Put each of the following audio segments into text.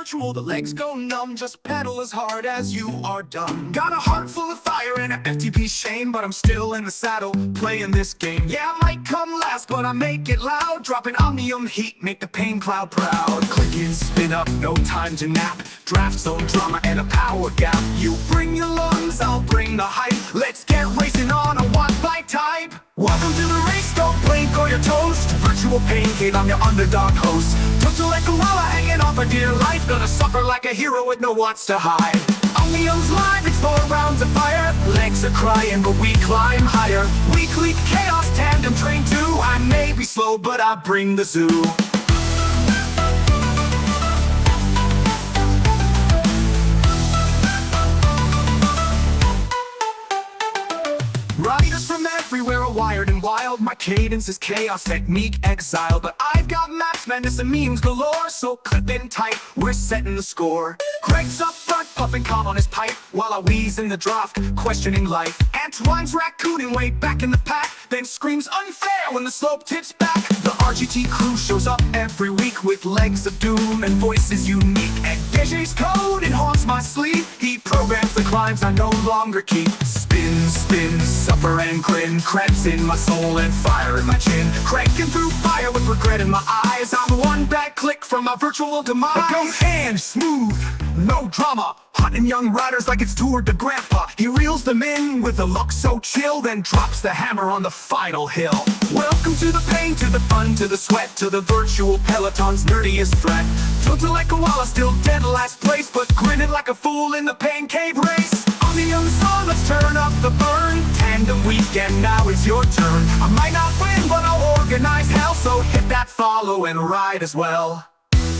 virtual, the legs go numb. Just pedal as hard as you are done. Got a heart full of fire and an FTP shame, but I'm still in the saddle, playing this game. Yeah, I might come last, but I make it loud. Dropping omnium heat, make the pain cloud proud. Click and spin up, no time to nap. Draft zone drama and a power gap. You bring your lungs, I'll bring the hype. Let's get racing on a one bite type. Welcome to the race, don't blink or you're toast. Virtual pain cave, I'm your underdog host. Total like koala hanging off a dear life. Gonna suffer like a hero with no wants to hide. Omnium's live, it's 4 rounds of fire. Legs are crying, but we climb higher. Weekly chaos, tandem train 2. I may be slow, but I bring the zoo. Riders from everywhere are wired and wild. My cadence is chaos, technique exile. But I've got maps, madness, and memes galore. So clip in tight, we're setting the score. Greg's up front, puffing calm on his pipe, while I wheeze in the draft, questioning life. Antoine's raccooning way back in the pack, then screams unfair when the slope tips back. The RGT crew shows up every week with legs of doom and voices unique. And DJ's code, it haunts my sleep. He programs the climbs I no longer keep. Spin, spin, suffer and grin. Cramps in my soul and fire in my chin. Cranking through fire with regret in my eyes. I'm one bad click from my virtual demise. It goes hand smooth, no drama. Hunting young riders like it's Tour de Grandpa. He reels them in with a look so chill, then drops the hammer on the final hill. Welcome to the pain, to the fun, to the sweat, to the virtual peloton's nerdiest threat. Tilted like a koala, still dead last place, but grinning like a fool in the pain cave race. On the young song, let's turn up the burn. Tandem weekend, now it's your turn. I might not win, but I'll organize hell, so hit that follow and ride as well.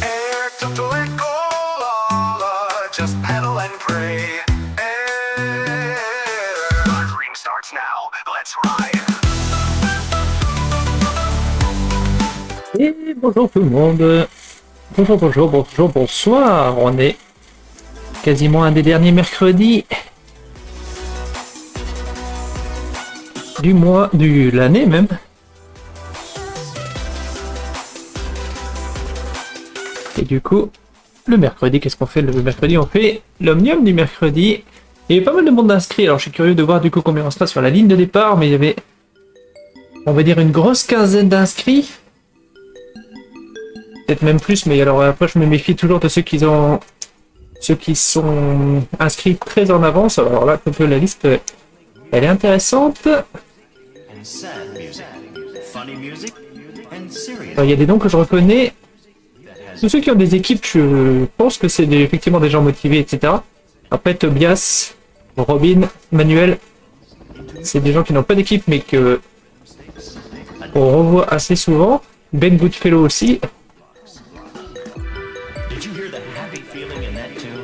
Air to let go. Just pedal and pray. Our dream starts now. Let's ride. Et bonjour tout le monde. Bonjour, bonsoir. On est quasiment un des derniers mercredis du mois, de l'année même. Et du coup, le mercredi, qu'est-ce qu'on fait le mercredi? On fait l'omnium du mercredi. Il y avait pas mal de monde inscrit, alors je suis curieux de voir du coup combien on sera sur la ligne de départ, mais il y avait, on va dire, une grosse quinzaine d'inscrits. Peut-être même plus, mais alors après je me méfie toujours de ceux qui sont inscrits très en avance. Alors là, un peu la liste, elle est intéressante. Alors, il y a des noms que je reconnais. Tous ceux qui ont des équipes, je pense que c'est effectivement des gens motivés, etc. Après, Tobias, Robin, Manuel, c'est des gens qui n'ont pas d'équipe, mais que on revoit assez souvent. Ben Goodfellow aussi.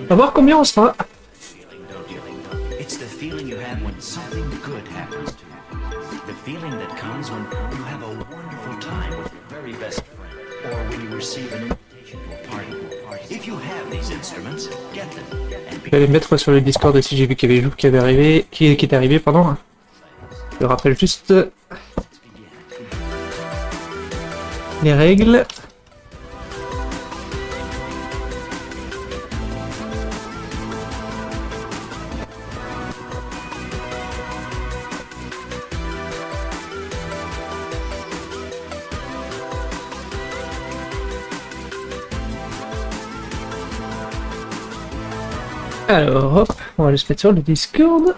On va voir combien on sera. Je vais les mettre sur le Discord aussi, j'ai vu qu'il y avait Joub qui est arrivé, pardon. Je rappelle juste les règles. Alors, hop, on va le mettre sur le Discord.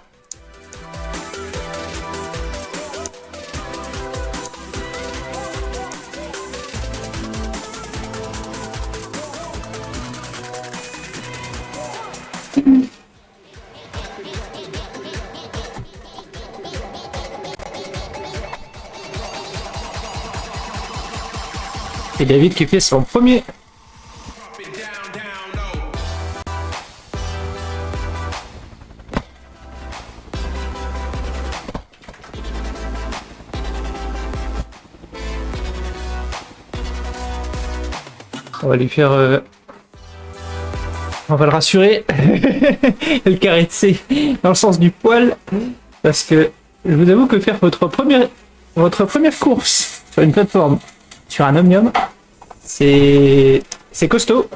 Et David qui fait son premier. On va lui faire... On va le rassurer. Et le caresser dans le sens du poil. Parce que je vous avoue que faire votre première course sur une plateforme, sur un omnium, c'est costaud.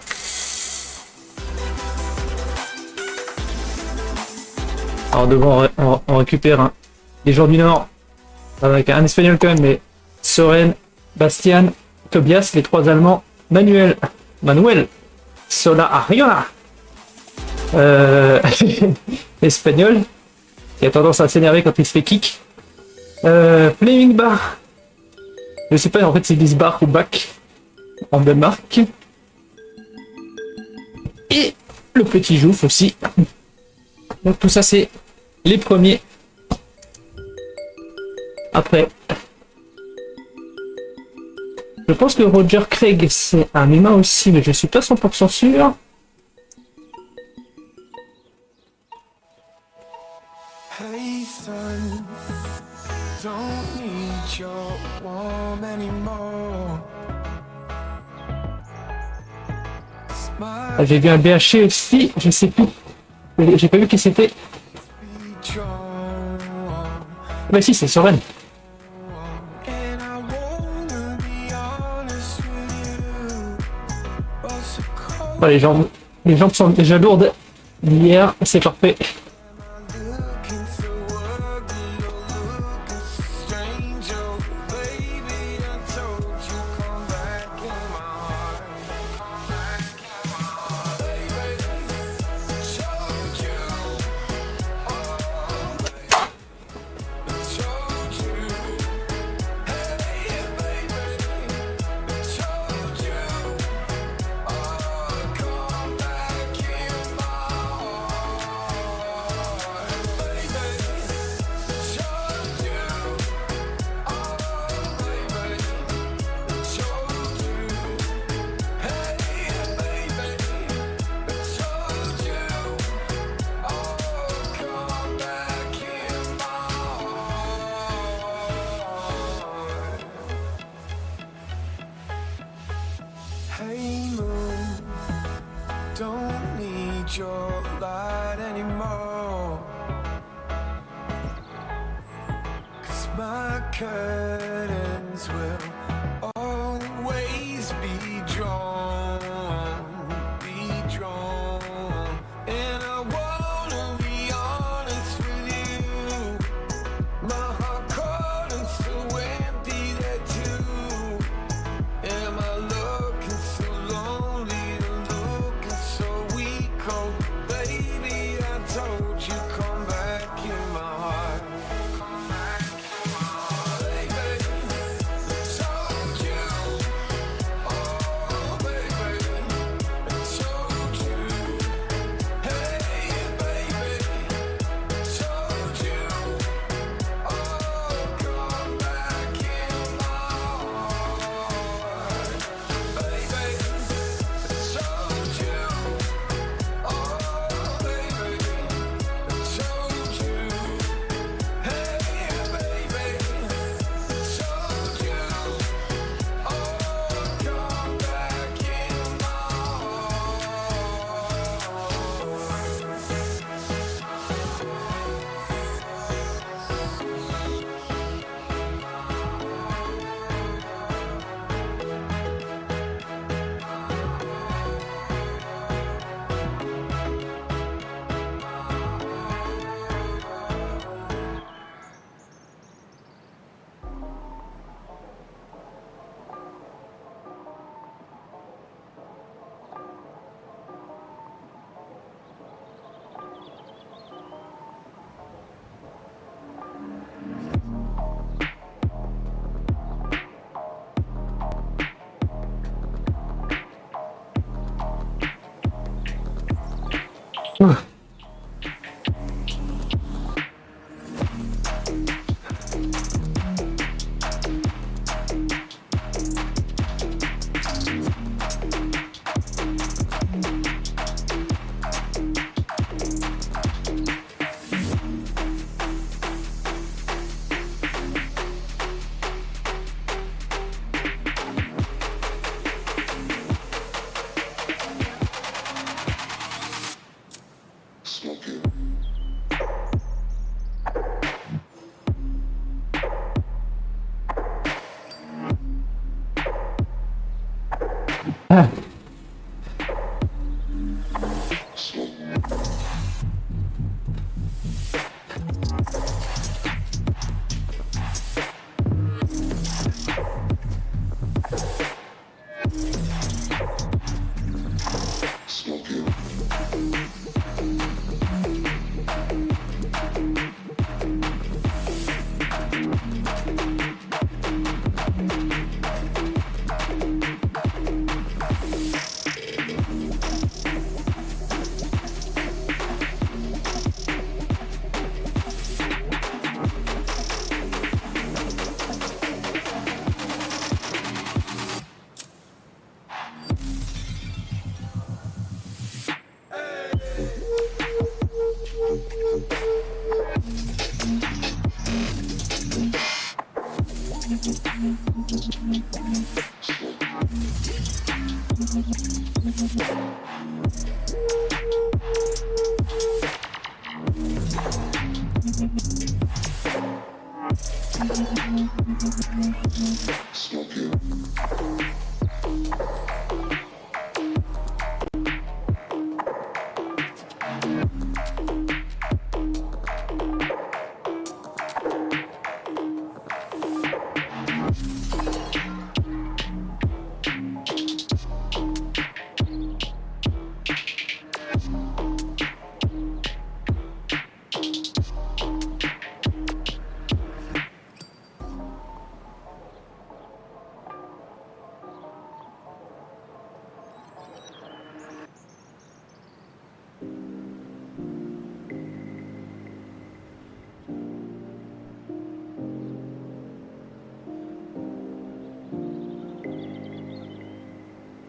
Alors devant, on récupère les gens du Nord, avec un Espagnol quand même, mais Soren, Bastian, Tobias, les 3 Allemands, Manuel, Sola Ariona, Espagnol, qui a tendance à s'énerver quand il se fait kick, Fleming Bar, je sais pas en fait s'ils disent bar ou back en Danemark, et le petit Jouf aussi. Donc tout ça c'est les premiers. Après, je pense que Roger Craig c'est un humain aussi, mais je suis pas 100% sûr. Hey son, don't need your warm anymore. Ah, j'ai vu un BHC aussi, je sais plus. J'ai pas vu qui c'était. Bah si, c'est Soren. Oh, les jambes sont déjà lourdes d'hier, c'est parfait. Hey moon, don't need your light anymore. 'Cause my curtains will always be drawn, And I wanna be honest with you. My heart cold and so empty that too. Am I looking so lonely, looking so weak? Oh, baby, I told you come back in my heart. Come back in my heart. Baby,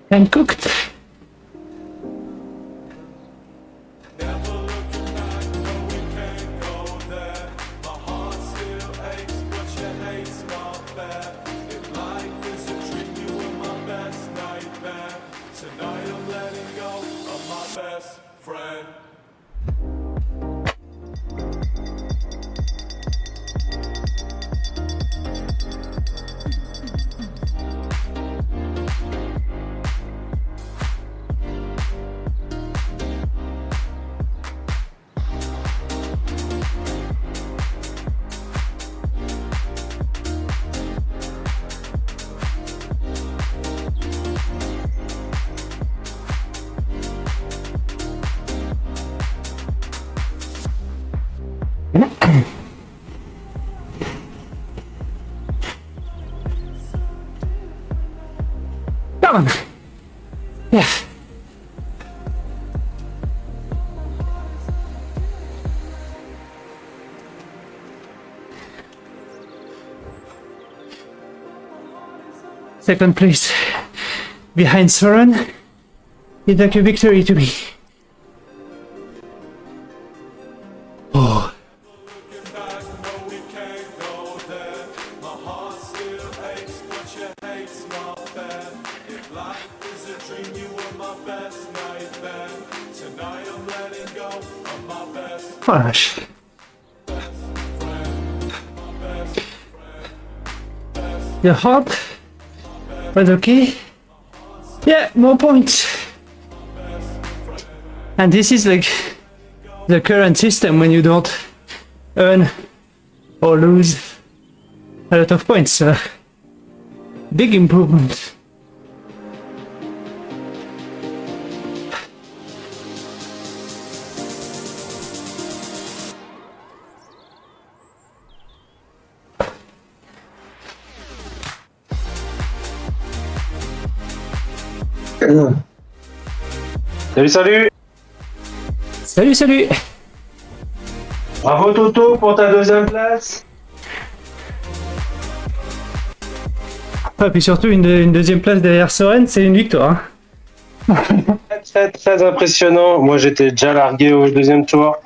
And cooked. Come on. Yeah. Second place behind Soren. It's like a victory to me. Oh. Oh la vache. The hop was okay. Yeah, more points. And this is like the current system when you don't earn or lose a lot of points. Big improvement. Salut, salut! Salut, salut! Bravo Toto pour ta deuxième place! Ah, puis surtout une deuxième place derrière Soren, c'est une victoire. Hein. Très, très impressionnant. Moi j'étais déjà largué au deuxième tour.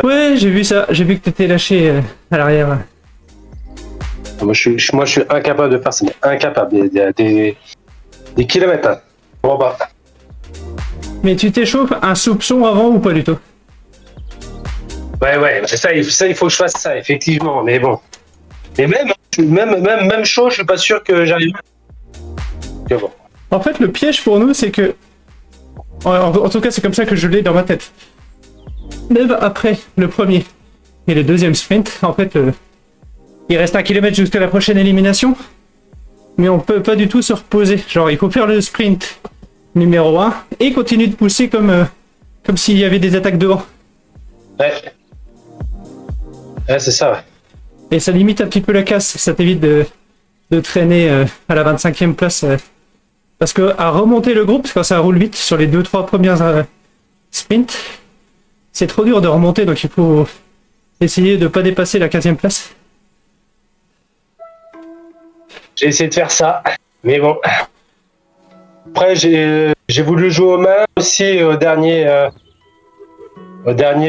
Ouais, j'ai vu ça, j'ai vu que t'étais lâché à l'arrière. Moi je suis incapable de faire ça, incapable. Des kilomètres. Hein. Bon bah. Mais tu t'échauffes un soupçon avant ou pas du tout? Ouais, ça il faut que je fasse ça, effectivement, mais bon. Et même chaud, je suis pas sûr que j'arrive. Que bon. En fait, le piège pour nous, c'est que... En tout cas, c'est comme ça que je l'ai dans ma tête. Même après le premier et le deuxième sprint, en fait, il reste 1 kilomètre jusqu'à la prochaine élimination. Mais on peut pas du tout se reposer. Genre, il faut faire le sprint numéro 1 et continue de pousser comme s'il y avait des attaques devant. Ouais. Ouais, c'est ça, ouais. Et ça limite un petit peu la casse, ça t'évite de traîner à la 25e place. Parce que à remonter le groupe, quand ça roule vite sur les 2-3 premières sprints, c'est trop dur de remonter, donc il faut essayer de pas dépasser la 15e place. J'ai essayé de faire ça, mais bon. Après, j'ai voulu jouer aux mains aussi au dernier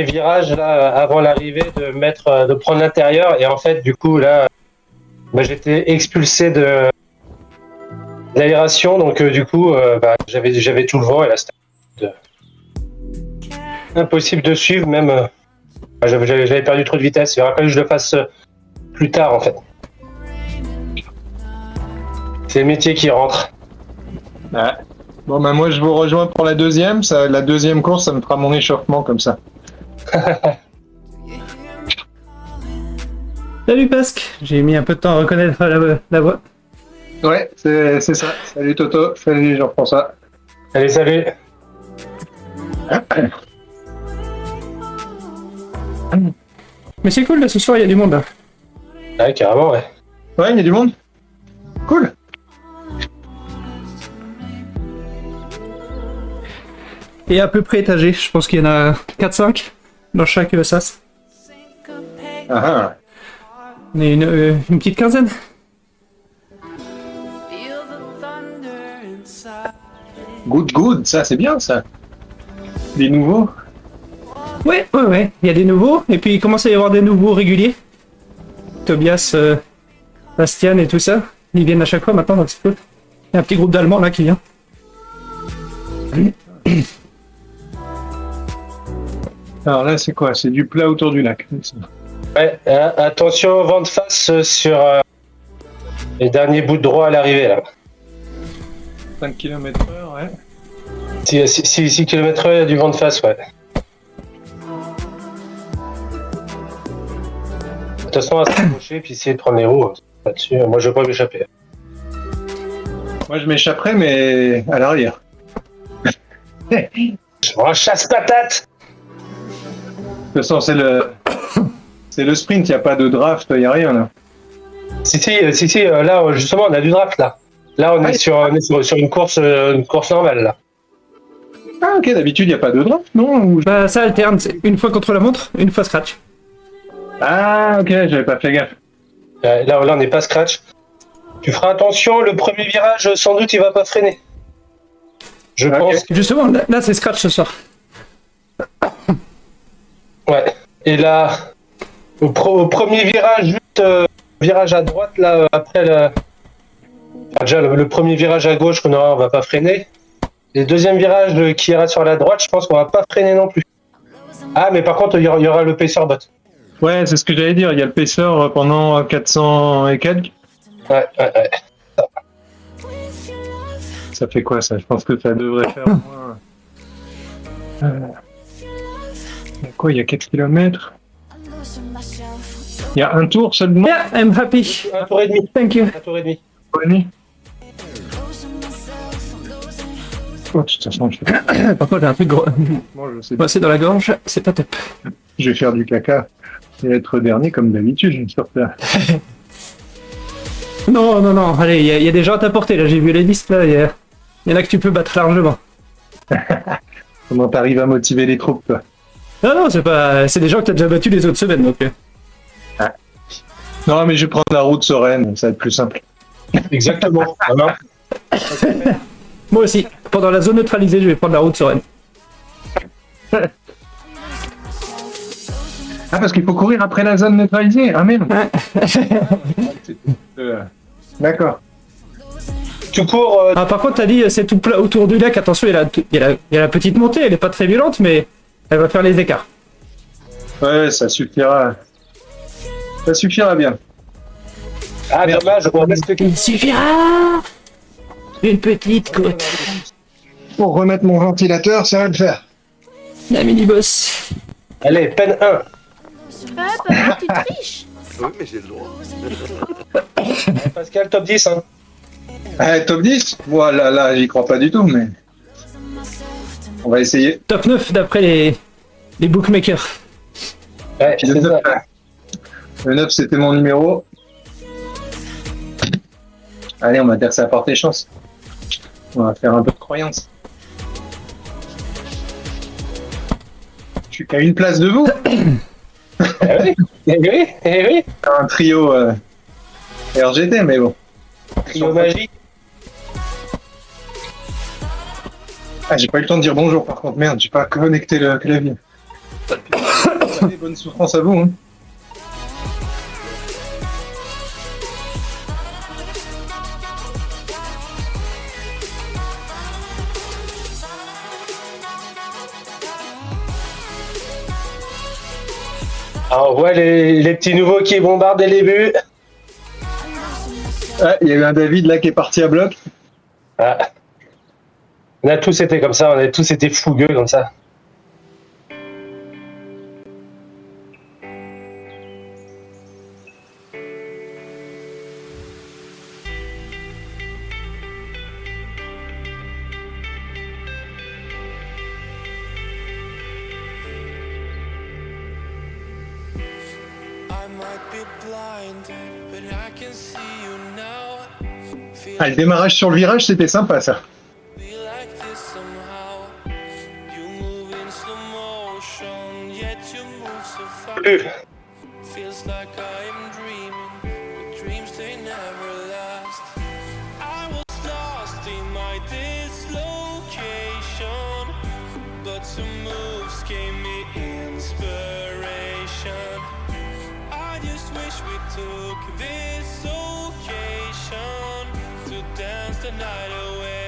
virage, là, avant l'arrivée, de prendre l'intérieur. Et en fait, du coup, là, bah, j'étais expulsé de l'aération. Donc, du coup, bah, j'avais tout le vent. Et là, c'était impossible de suivre. Même, bah, j'avais perdu trop de vitesse. Il aurait fallu que je le fasse plus tard, en fait. C'est le métier qui rentre. Ouais. Bon, bah moi je vous rejoins pour la deuxième. La deuxième course, ça me fera mon échauffement comme ça. Salut Pasque, j'ai mis un peu de temps à reconnaître la voix. Ouais, c'est ça. Salut Toto, salut Jean-François. Allez, salut. Mais c'est cool, là, ce soir, il y a du monde. Là. Ouais, carrément, ouais. Ouais, il y a du monde. Cool. Et à peu près étagé, je pense qu'il y en a 4-5 dans chaque sas. Ah, On est une petite quinzaine. good, ça c'est bien ça. Des nouveaux. Ouais, il y a des nouveaux, et puis il commence à y avoir des nouveaux réguliers. Tobias, Bastian et tout ça, ils viennent à chaque fois maintenant, donc c'est cool. Il y a un petit groupe d'Allemands là qui vient. Alors là c'est quoi? C'est du plat autour du lac. Ouais, attention au vent de face sur les derniers bouts de droit à l'arrivée, là. 5 km/h, ouais. 6 km/h, il y a du vent de face, ouais. De toute façon, à s'approcher puis essayer de prendre les roues là-dessus. Moi, je vais pas m'échapper. Moi je m'échapperai, mais à l'arrière. Je prends un chasse-patate. De toute façon, c'est le sprint, il n'y a pas de draft, il n'y a rien là. Si, là, justement, on a du draft, là. Là, on est sur une course normale, là. Ah ok, d'habitude il n'y a pas de draft, non? Bah ça alterne, c'est une fois contre la montre, une fois scratch. Ah ok, j'avais pas fait gaffe. Là, on n'est pas scratch. Tu feras attention, le premier virage, sans doute, il va pas freiner. Je pense. Justement, là c'est scratch ce soir. Ouais. Et là, au premier virage, juste virage à droite, là, après déjà, le premier virage à gauche qu'on aura, on va pas freiner. Et le deuxième virage qui ira sur la droite, je pense qu'on va pas freiner non plus. Ah, mais par contre, il y aura le pacer bot. Ouais, c'est ce que j'allais dire, il y a le pacer pendant 400 et quelques. Ouais. Ça fait quoi ça? Je pense que ça devrait faire au moins... Il y a quoi? Il y a 4 km? Il y a un tour seulement? Yeah, I'm happy. Un tour et demi. Thank you. Un tour et demi. Ouais. Oh, de toute façon, Par contre, j'ai un truc gros. moi, je sais Moi, c'est dans la gorge, c'est pas top. je vais faire du caca et être dernier comme d'habitude, j'espère faire. Non, allez, il y a des gens à t'apporter, là, j'ai vu les listes, là, il y en a que tu peux battre largement. Comment t'arrives à motiver les troupes, toi? Non, c'est des gens que t'as déjà battu les autres semaines, donc... Non, mais je vais prendre la route sereine, ça va être plus simple. Exactement. Voilà. Moi aussi, pendant la zone neutralisée, je vais prendre la route sereine. Ah, parce qu'il faut courir après la zone neutralisée? Ah merde. D'accord. Tu cours. Ah, par contre, t'as dit, c'est tout plat autour du lac, attention, il y a la petite montée, elle est pas très violente, mais elle va faire les écarts. Ouais, ça suffira. Ça suffira bien. Ah, Merde. dommage, on reste Il suffira une petite côte. Pour remettre mon ventilateur, ça va le faire. La mini-boss. Allez, peine 1. Papa, tu triches. Oui, mais j'ai le droit. Pascal, top 10. Hein. Top 10? Voilà, là, j'y crois pas du tout, mais... On va essayer. Top 9 d'après les bookmakers. Ouais, Le c'est 9, ça. le 9, c'était mon numéro. Allez, on va dire que ça a porté chance. On va faire un peu de croyance. Je suis qu'à une place de vous. Eh oui, eh oui, eh oui. Un trio RGT, mais bon. Trio magique. Ah, j'ai pas eu le temps de dire bonjour par contre, merde, j'ai pas connecté le clavier. Allez, bonne souffrance à vous. Hein. Ah, on voit les petits nouveaux qui bombardent dès le début. Ah, il y a eu un David là qui est parti à bloc. Ah. On a tous été comme ça, on a tous été fougueux comme ça. I might be blinded, but I can see you now. Feel Ah, le démarrage sur le virage, c'était sympa ça. be like this somehow. You move in slow motion, yet you move so fast. Feels like I am dreaming, but dreams they never last. I was lost in my dislocation, but some moves gave me inspiration. I just wish we took this occasion to dance the night away.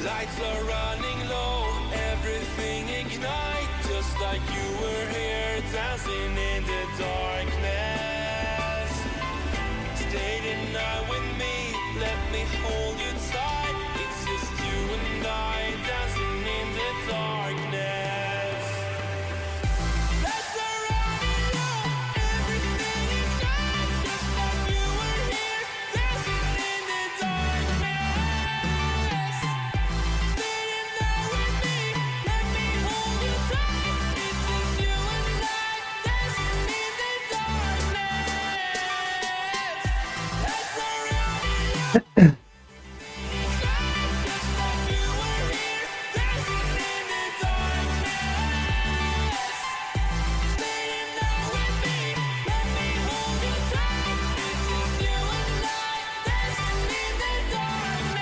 Lights are running low, everything ignite, just like you were here dancing in the darkness. Stay the night with me, let me hold you tight. It's just you and I dancing in the darkness. Lights are running low, everything ignite, just like you were here dancing in the darkness. Stay the night with me, let me hold you tight. It's just you and I dancing in the darkness. Lights are running low, just like you were here dancing in the darkness. Stay the night with me, let me hold you tight. It's just you and I dancing in the darkness.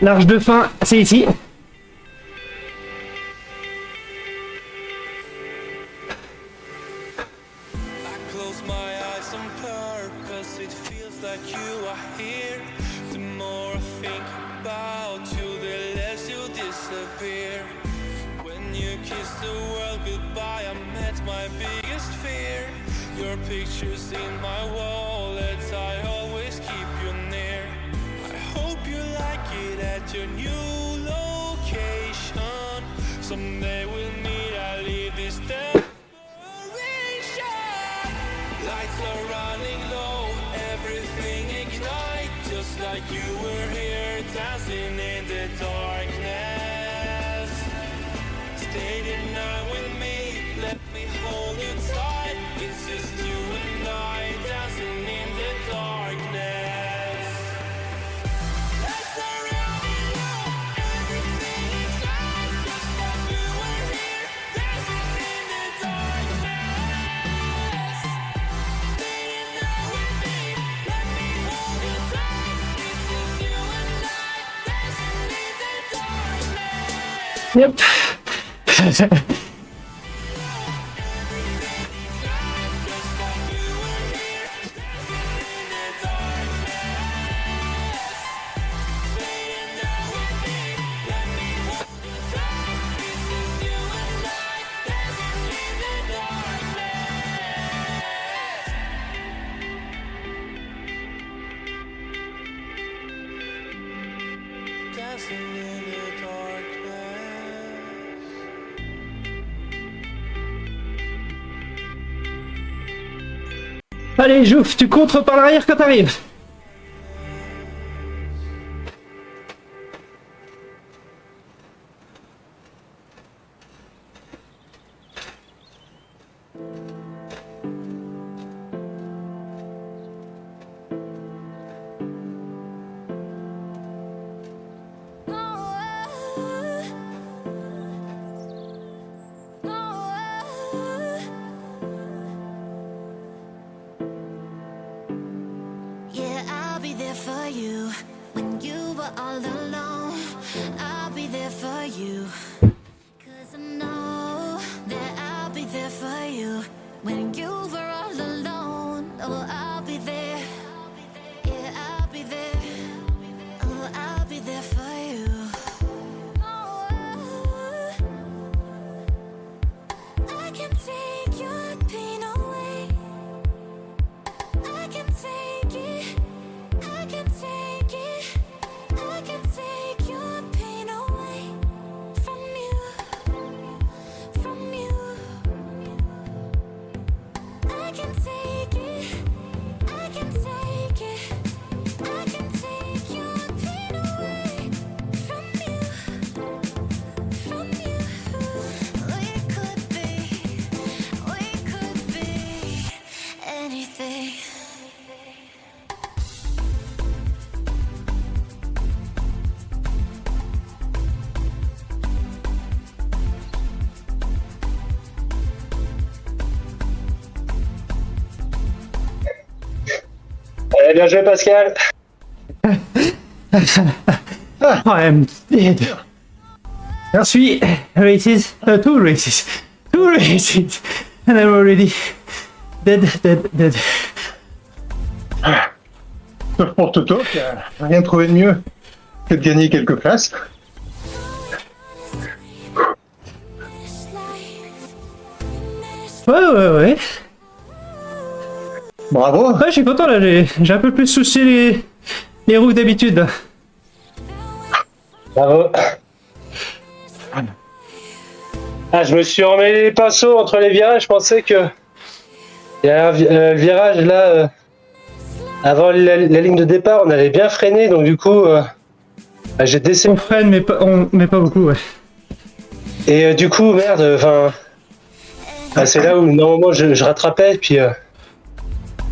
L'arche de fin, c'est ici. I close my eyes on purpose, it feels like you are here. The more I think about you, the less you disappear. When you kiss the world goodbye, I met my biggest fear. Your pictures in my wallet, I always keep you near. I hope you like it at your new location. Someday we'll meet, I leave this desperation. Lights are running low, everything ignite, just like you were here dancing in the darkness. Stay the night with me, let me hold you tight. It's just you and I dancing in the darkness. Lights are running low, everything ignite, just like you were here dancing in the darkness. Stay the night with me, let me hold you tight. It's just you and I dancing in the darkness. Yep. Dancing in the darkness. Allez, Jouf, tu contres par l'arrière quand t'arrives. I'll be there for you when you were all alone. I'll be there for you. 'Cause I know that I'll be there for you when you were all alone. Oh, I'll be there. Yeah, I'll be there. Oh, I'll be there for you. Oh, I can take your pain away. I can take it. I can take it. I can take your pain away from you. From you. I can take it. I can take it. I can take your pain away from you. From you. We could be anything. Bien joué, Pascal. I am dead. Three races, two races, and I'm already dead. Sauf pour Toto, qui a rien trouvé de mieux que de gagner quelques places. Ouais. Bravo. Ouais, je suis content là, j'ai un peu plus soucié les roues que d'habitude. Bravo. Ah, je me suis emmêlé les pinceaux entre les virages. Je pensais que il y a un virage là avant la ligne de départ, on allait bien freiner, donc du coup j'ai décédé. On freine mais pas beaucoup, ouais. Et du coup merde, enfin c'est là où normalement je rattrapais, puis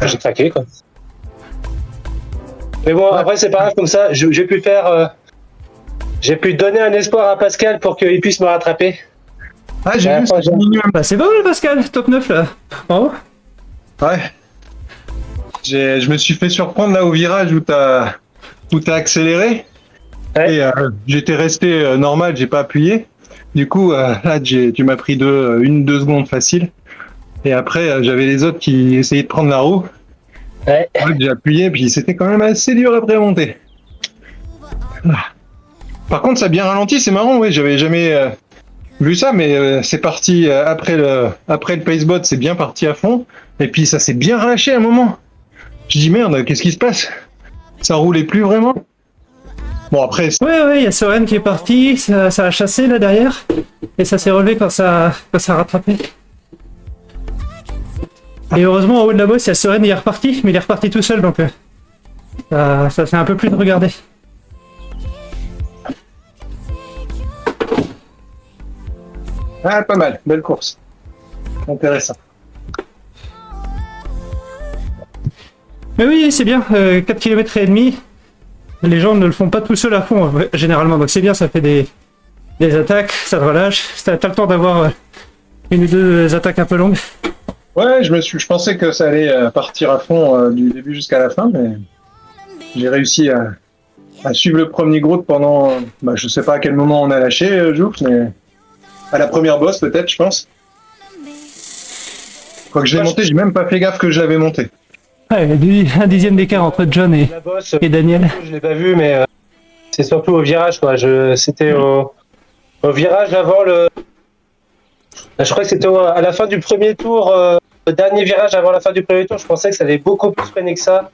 j'ai craqué quoi. Mais bon, après c'est pas grave, comme ça j'ai pu faire j'ai pu donner un espoir à Pascal pour qu'il puisse me rattraper. Ah, j'ai vu, c'est minimum. Bah c'est pas mal Pascal, top 9 là. Bravo. Ouais. Je me suis fait surprendre là au virage où t'as accéléré. Ouais. Et j'étais resté normal, j'ai pas appuyé. Du coup, là, tu m'as pris 2 secondes facile. Et après, j'avais les autres qui essayaient de prendre la roue. Ouais. Ouais, j'ai appuyé, puis c'était quand même assez dur après à monter. Par contre, ça a bien ralenti, c'est marrant, oui, j'avais jamais vu ça, mais c'est parti après le pacebot, c'est bien parti à fond. Et puis ça s'est bien relâché à un moment. Je dis merde, qu'est-ce qui se passe? Ça roulait plus vraiment. Bon après, Ouais, il y a Soren qui est parti, ça a chassé là derrière, et ça s'est relevé quand ça a rattrapé. Et heureusement, en haut de la bosse, il y a Soren, il est reparti, mais il est reparti tout seul, donc ça fait un peu plus de regarder. ah, pas mal, belle course. Intéressant. Mais oui, c'est bien, 4 km et demi, les gens ne le font pas tout seuls à fond, généralement, donc c'est bien, ça fait des attaques, ça te relâche, t'as le temps d'avoir une ou deux attaques un peu longues. Ouais, je pensais que ça allait partir à fond du début jusqu'à la fin, mais j'ai réussi à suivre le premier groupe pendant, je sais pas à quel moment on a lâché, Joux, mais à la première bosse peut-être, je pense. Quand je l'ai monté, j'ai même pas fait gaffe que je l'avais monté. Ouais, un dixième d'écart entre John La bosse, et Daniel. je l'ai pas vu, mais c'est surtout au virage quoi. C'était au virage avant le. Je crois que c'était à la fin du premier tour, le dernier virage avant la fin du premier tour. Je pensais que ça allait beaucoup plus freiner que ça.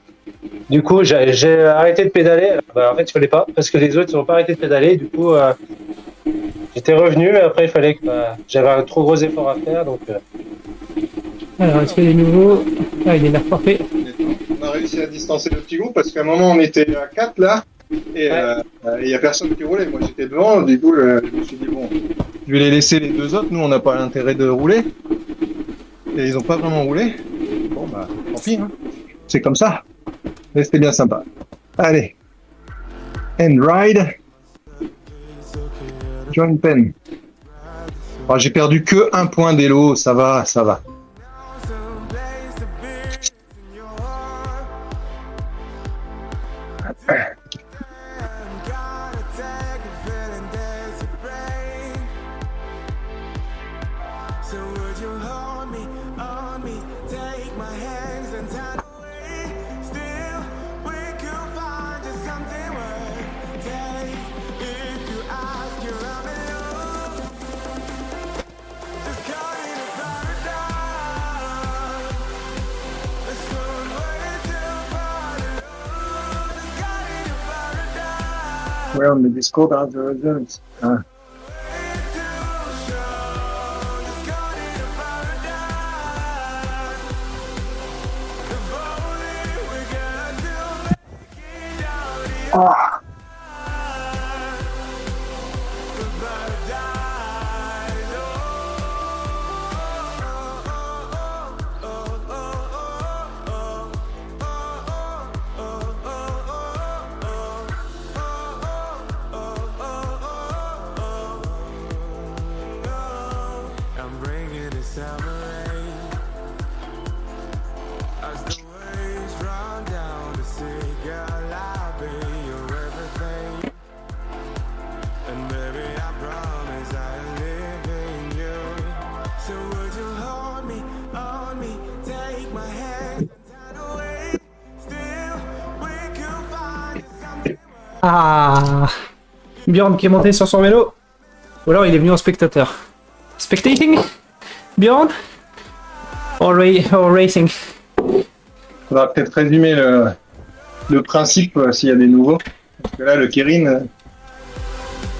Du coup, j'ai arrêté de pédaler. En fait, il fallait pas parce que les autres n'ont pas arrêté de pédaler. Du coup, j'étais revenu. Mais après, il fallait que j'avais un trop gros effort à faire. Donc. Alors, est-ce que les nouveaux... Ah, il est là, parfait. On a réussi à distancer le petit groupe parce qu'à un moment on était à 4 là et il y a personne qui roulait. Moi j'étais devant, du coup je me suis dit bon, je vais les laisser les deux autres, nous on n'a pas l'intérêt de rouler. Et ils ont pas vraiment roulé. Bon bah tant pis, hein. C'est comme ça. Mais c'était bien sympa. Allez. End ride. John Penn. Oh, j'ai perdu que 1 point d'élo, ça va, ça va. Gotta take a feeling that's a brain. So would you hold me, on me, take my hands and turn away? Still, we could find just something worth taste. If you ask, you're on me. Just caught in a paradise. It's one way too far to lose. Just caught in a paradise. Ouais, on met des scores dans le résultat. Ah. I'm bringing the summer rain as the waves run down the sea. Girl, I'll be your everything, and baby, I promise I'll live in you. So would you hold me, on me, take my hand and turn away? Still, we could find something. Ah, Bjorn qui est monté sur son vélo. Ou alors il est venu en spectateur. Spectating? Bjorn? Or racing? Faudra peut-être résumer le principe s'il y a des nouveaux. Parce que là, le Kirin,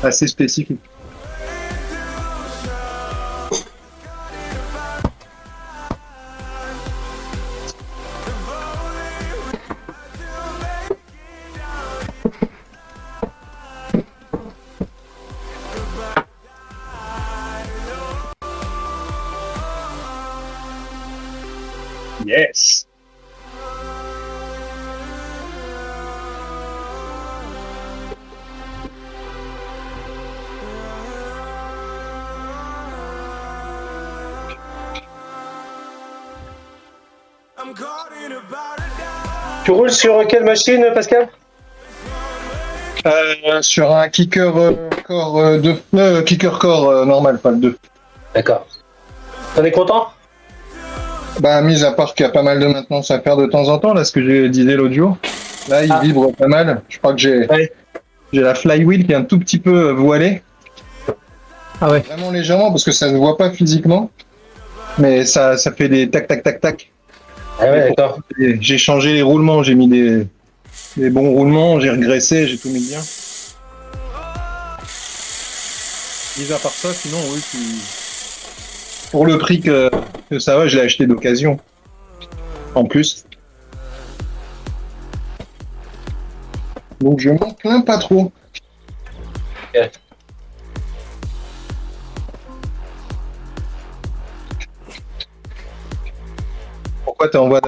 assez spécifique. Yes! I'm caught in a paradise. Tu roules sur quelle machine, Pascal? Sur un kicker core 2. Kicker core normal, pas le 2. D'accord. T'en es content? Bah, mis à part qu'il y a pas mal de maintenance à faire de temps en temps, là, ce que j'ai disais l'autre jour. Là, il vibre pas mal. Je crois que j'ai la flywheel qui est un tout petit peu voilée. Ah ouais. Vraiment légèrement, parce que ça se voit pas physiquement. Mais ça fait des tac tac tac tac. Ah ouais, d'accord. J'ai changé les roulements, j'ai mis des bons roulements, j'ai regressé, j'ai tout mis bien. Mis à part ça, sinon, oui, pour le prix que ça va, je l'ai acheté d'occasion. En plus. Donc je m'en plains pas trop. Ok. Pourquoi t'es en voie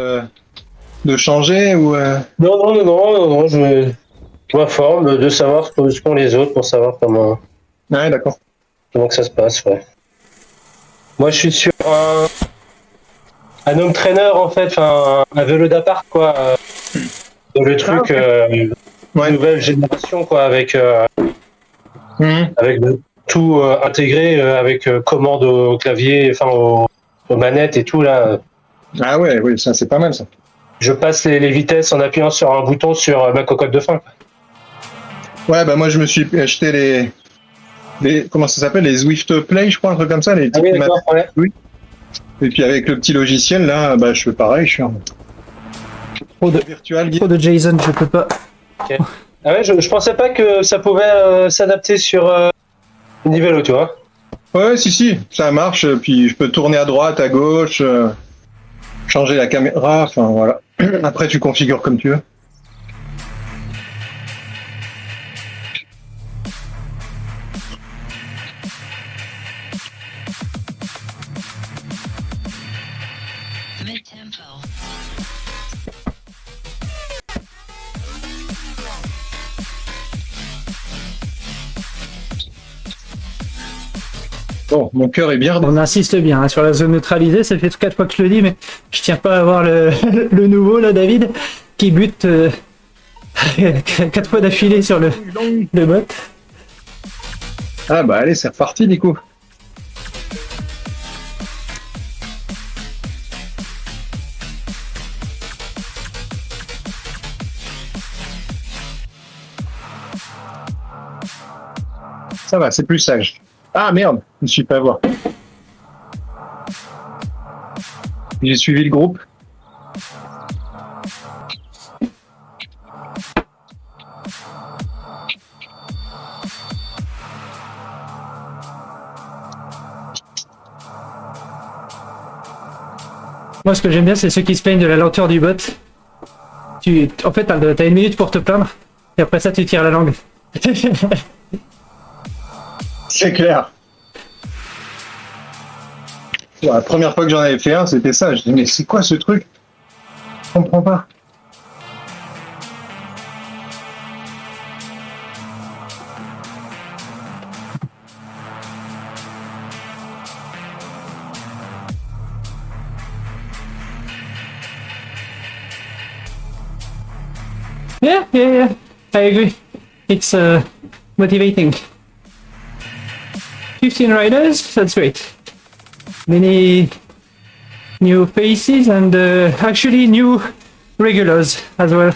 de changer ou Non, je m'informe de savoir ce que font les autres pour savoir comment Ouais, d'accord. que ça se passe, ouais. Moi, je suis sur un home trainer, en fait, enfin, un vélo d'appart, quoi. Le truc, Ouais. nouvelle génération, quoi, avec Mhm. tout intégré, avec commande au clavier, enfin, aux manettes et tout, là. Ah ouais, oui, ça c'est pas mal ça. Je passe les vitesses en appuyant sur un bouton sur ma cocotte de frein, quoi. Ouais, bah moi je me suis acheté les comment ça s'appelle, les Zwift Play, je crois, un truc comme ça, les Ah oui, petites d'accord, ouais. Et puis avec le petit logiciel là, bah je fais pareil, je suis en Trop de, virtual. trop de Jason, je peux pas. Ah ouais, je pensais pas que ça pouvait s'adapter sur une vélo, tu vois. Ouais, si, ça marche. Puis je peux tourner à droite, à gauche, changer la caméra, enfin voilà. Après, tu configures comme tu veux. Bon, mon cœur est bien. On insiste bien hein, sur la zone neutralisée, ça fait 4 fois que je le dis, mais je tiens pas à voir le nouveau là, David, qui bute 4 fois d'affilée sur le bot. Ah bah allez, c'est reparti du coup. Ça va, c'est plus sage. Ah merde, je me suis pas voir. J'ai suivi le groupe. Moi, ce que j'aime bien, c'est ceux qui se plaignent de la lenteur du bot. En fait, t'as 1 minute pour te plaindre, et après ça, tu tires la langue. C'est clair. Bon, la première fois que j'en avais fait un, c'était ça. Je dis mais c'est quoi ce truc? Je comprends pas. Yeah. I agree. It's motivating. 15 riders, that's great. Many new faces and actually new regulars as well.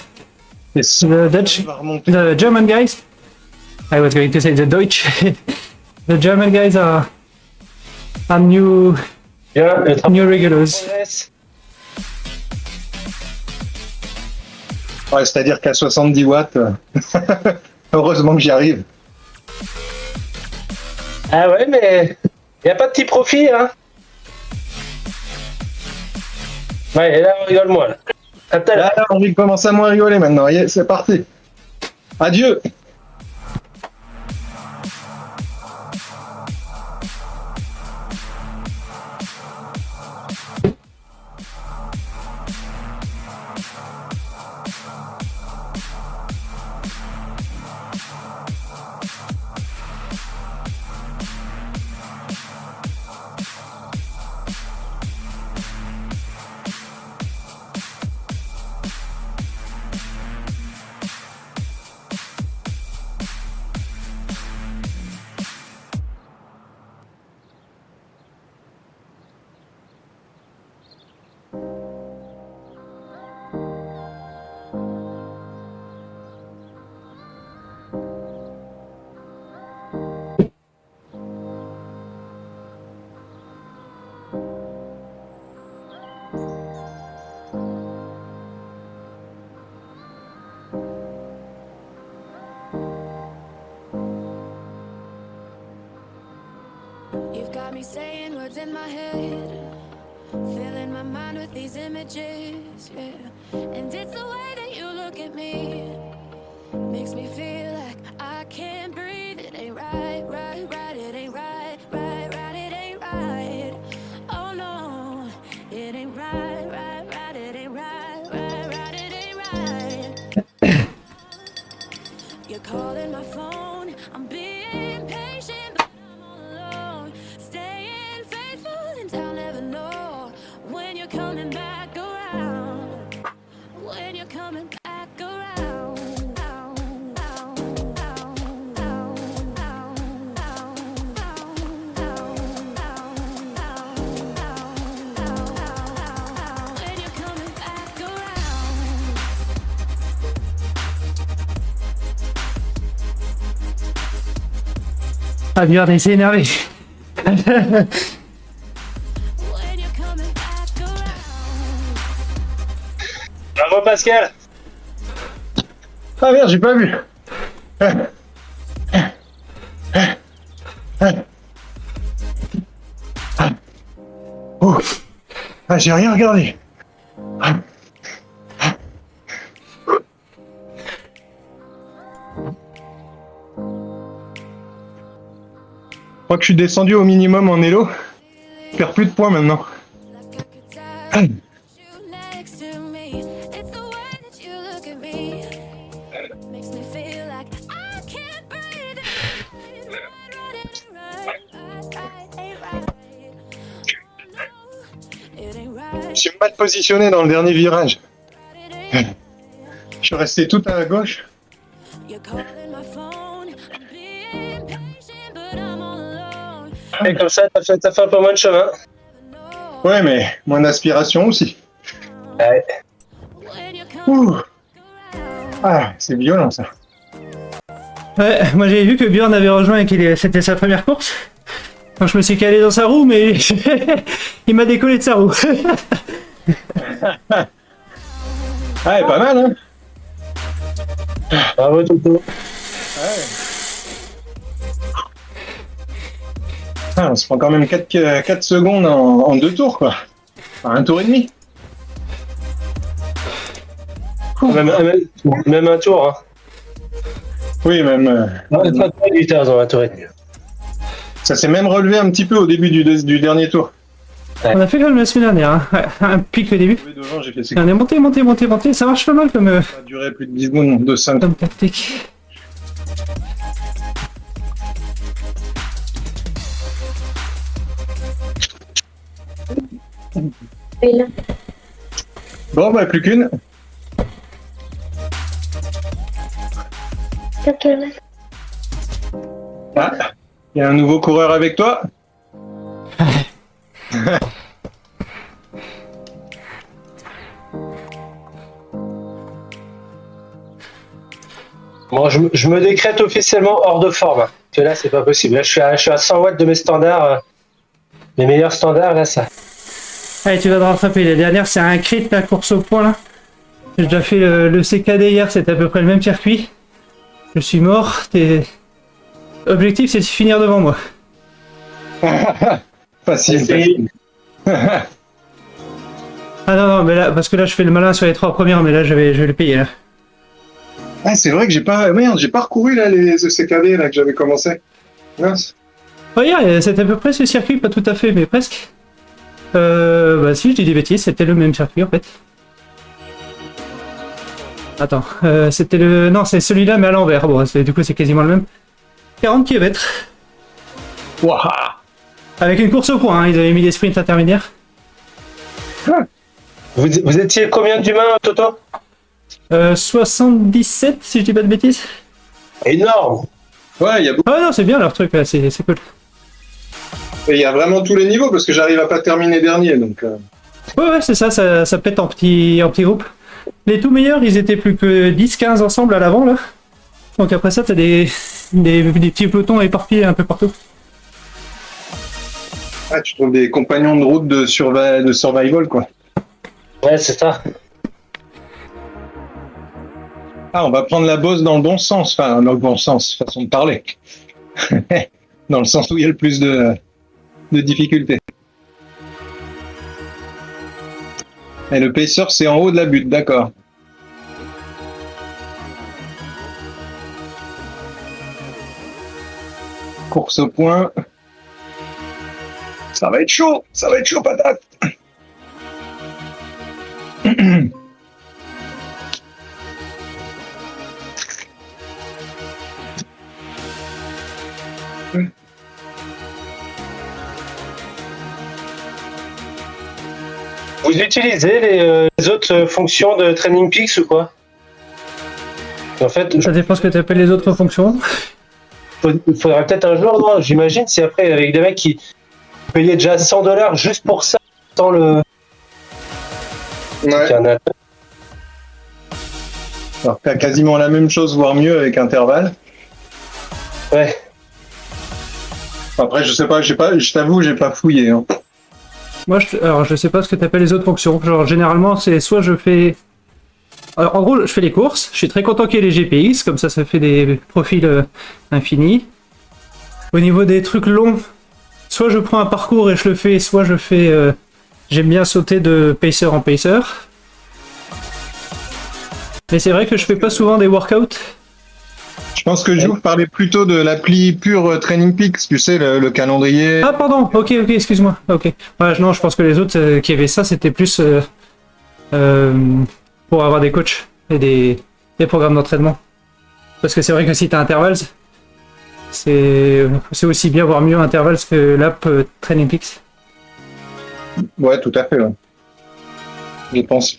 Et ça The Dutch, va remonter. the German guys. I was going to say the Deutsch. The German guys are new Bien, le travail new regulars. progresse. Ouais, c'est-à-dire qu'à 70 watts, heureusement que j'y arrive. Ah ouais, mais il n'y a pas de petit profit, hein. Ouais, et là, on rigole moins. Là. À tout à l'heure. Là, on commence à moins rigoler maintenant. Allez, c'est parti. Adieu. You've got me saying words in my head, filling my mind with these images, yeah. And it's the way that you look at me, makes me feel like I can't breathe. It ain't right, it ain't right, it ain't right. Oh no, it ain't right, it ain't right, it ain't right. You're calling my phone, I'm being patient, but I'm all alone. Staying faithful and I'll never know when you're coming back around. When you're coming back around. When you're coming back around. Ah, Björn, il s'est énervé. When you're coming back around. Bravo, Pascal. Ah merde, j'ai pas vu. Oh. Ah, j'ai rien regardé. Je crois que je suis descendu au minimum en élo. Je perds plus de points maintenant. Like I could touch you next to me. It's the way that you look at me. Makes me feel like I can't breathe. Je suis mal positionné dans le dernier virage. Je suis resté tout à gauche. You're calling my phone. I'm being patient, but I'm all alone. Et comme ça, t'as fait un peu moins de chemin. Ouais, mais moins d'aspiration aussi. Ouais. When you come Ouh. around. Ah, c'est violent ça. Ouais, moi j'avais vu que Björn avait rejoint et c'était sa première course. Donc je me suis calé dans sa roue, mais il m'a décollé de sa roue. Ah, pas mal, hein. Bravo, Toto. Ah, on se prend quand même 4 secondes en 2 tours, quoi. Enfin, 1 tour et demi. Même un tour, hein. Oui, même. Non, 38 heures dans un tour et demi. Ça s'est même relevé un petit peu au début du dernier tour. On a fait comme la semaine dernière, hein. Ouais, un pic au début. Oui, devant, j'ai fait Et on est monté, ça marche pas mal comme, Ça a duré plus de 10 secondes, de 5. comme tactique. Bon, bah, plus qu'une. Ah, il y a un nouveau coureur avec toi. Bon, je me décrète officiellement hors de forme. Hein. Parce que là, c'est pas possible. Là, je suis à 100 watts de mes standards. Mes meilleurs standards, là, ça. Allez, tu vas te rattraper. La dernière, c'est un crit, la course au point, là. J'ai déjà fait le CKD hier, c'était à peu près le même circuit. Je suis mort. Objectif, c'est de finir devant moi. Facile. Essayez. Ah non, mais là, parce que là, je fais le malin sur les 3 premières, mais là, je vais le payer, là. Ah, c'est vrai que j'ai pas recouru là les ECKD là que j'avais commencé. Mince. Oh, hier, c'était à peu près ce circuit, pas tout à fait, mais presque. Bah si, je dis des bêtises, c'était le même circuit, en fait. Attends, c'était le... Non, c'est celui-là, mais à l'envers. Bon, du coup, c'est quasiment le même. 40 km. Waouh. Avec une course au point, hein. Ils avaient mis des sprints intermédiaires. Vous étiez combien d'humains, Toto? 77, si je dis pas de bêtises. Énorme. Ouais, il y a Ah non, c'est bien leur truc, là, c'est cool. il y a vraiment tous les niveaux parce que j'arrive à pas terminer dernier donc. Ouais, c'est ça, ça pète en petit groupe. Les tout meilleurs, ils étaient plus que 10-15 ensemble à l'avant, là. Donc après ça, t'as des petits pelotons éparpillés un peu partout. Ah, tu trouves des compagnons de route de survival quoi. Ouais, c'est ça. Ah, on va prendre la bosse dans le bon sens, enfin dans le bon sens, façon de parler. Dans le sens où il y a le plus de difficultés. Et le pacer c'est en haut de la butte, d'accord. Course au point. Ça va être chaud patate. Vous utilisez les autres fonctions de Training Peaks ou quoi? En fait, Ça dépend ce que tu appelles les autres fonctions. il faudrait peut-être un jour, non, j'imagine, si après, avec des mecs qui payaient déjà $100 juste pour ça, sans le... Ouais. Qu'il y en a- Alors t'as quasiment la même chose, voire mieux avec intervalle. Ouais. Après je sais pas, je t'avoue, j'ai pas fouillé. Hein. Moi, alors, je sais pas ce que tu appelles les autres fonctions. Genre, généralement, c'est soit je fais... Alors, en gros, je fais les courses. Je suis très content qu'il y ait les GPX, comme ça fait des profils infinis. Au niveau des trucs longs, soit je prends un parcours et je le fais, soit je fais... J'aime bien sauter de pacer en pacer. Mais c'est vrai que je fais pas souvent des workouts. Je pense que Joe parlait plutôt de l'appli pure Training Peaks, tu sais, le calendrier. Ah, pardon, ok, excuse-moi. Ok. Ouais, non, je pense que les autres qui avaient ça, c'était plus pour avoir des coachs et des programmes d'entraînement. Parce que c'est vrai que si t'as intervals, c'est aussi bien, voire mieux intervals que l'app Training Peaks. Ouais, tout à fait. Ouais. Je pense.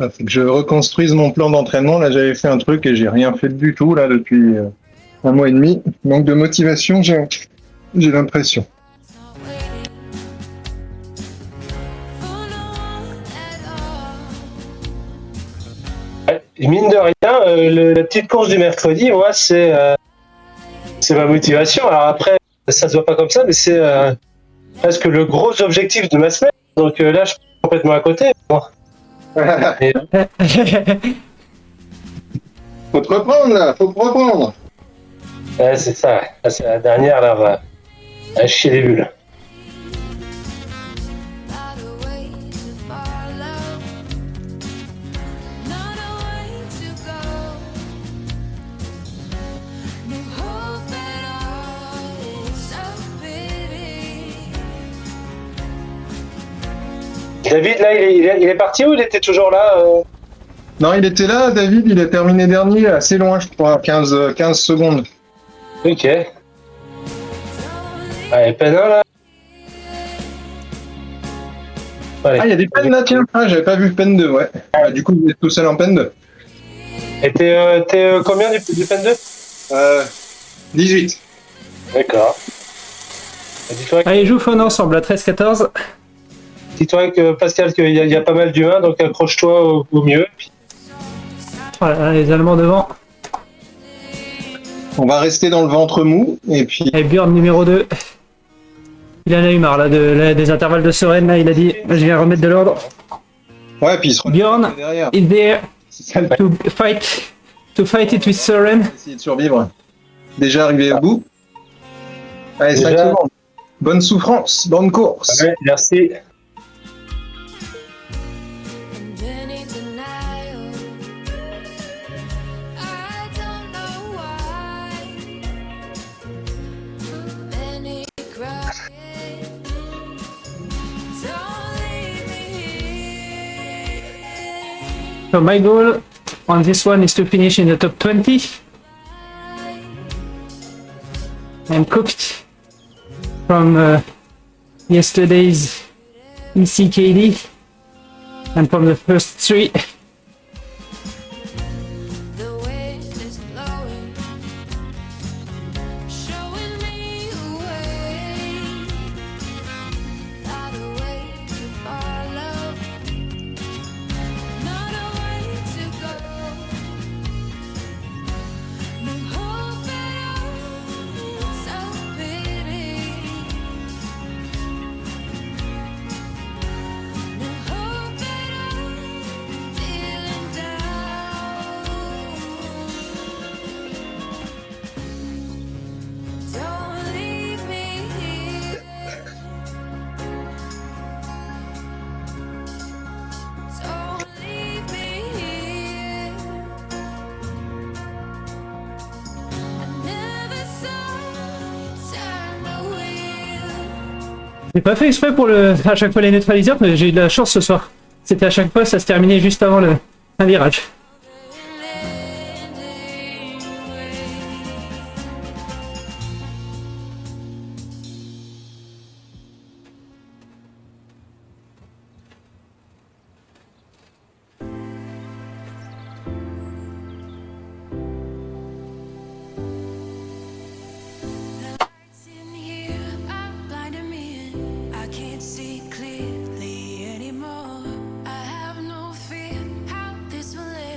Ah, faut que je reconstruise mon plan d'entraînement. Là, j'avais fait un truc et j'ai rien fait du tout là depuis un mois et demi. Manque de motivation, j'ai l'impression. Ouais, et mine de rien, la petite course du mercredi, moi, c'est ma motivation. Alors après, ça se voit pas comme ça, mais c'est presque le gros objectif de ma semaine. Donc là, je suis complètement à côté. Moi. Et, Faut te reprendre là, faut te reprendre. ouais, c'est ça. Là, c'est la dernière, là, va chier les bulles. Not a way to follow, not a way to go. No hope at all, it's a pity. David, là, il est parti ou il était toujours là Non, il était là, David, il a terminé dernier, assez loin, je crois, 15 secondes. Ok. Allez, peine 1, là. Allez. Ah, il y a des peines là, tiens. Ah, j'avais pas vu peine 2, ouais. Ah, du coup, vous êtes tout seul en peine 2. Et t'es combien du peine 2 18. D'accord. Dis-toi Allez, joue fun ensemble à 13-14. que Pascal, qu'il y a pas mal d'humains, donc accroche-toi au mieux. Puis, Voilà, les Allemands devant. On va rester dans le ventre mou, et puis... Et Björn numéro 2. Il en a eu marre là, des intervalles de Soren. Là, il a dit je viens remettre de l'ordre. Ouais, puis il se retrouve Björn derrière. is there C'est ça, le to fight it with Soren. essayer de survivre. Déjà arrivé au bout. Allez, 5 Déjà. secondes. Bonne souffrance, bonne course. ouais, merci. And any denial, I don't know why. Many crying, don't leave me here. So my goal on this one is to finish in the top 20. I'm cooked from yesterday's ECKD and from the first 3. The wind is blowing, showing me a way, not a way to follow, not a way to go. No hope at all, it's a pity. No hope at all, feeling down. Don't leave me here. Don't leave me here. I never saw you turn the wheel. J'ai pas fait exprès pour à chaque fois les neutraliseurs, mais j'ai eu de la chance ce soir. C'était à chaque fois, ça se terminait juste avant un virage. In here, I'm blinding me in. I can't see clearly anymore. I have no fear how this will end.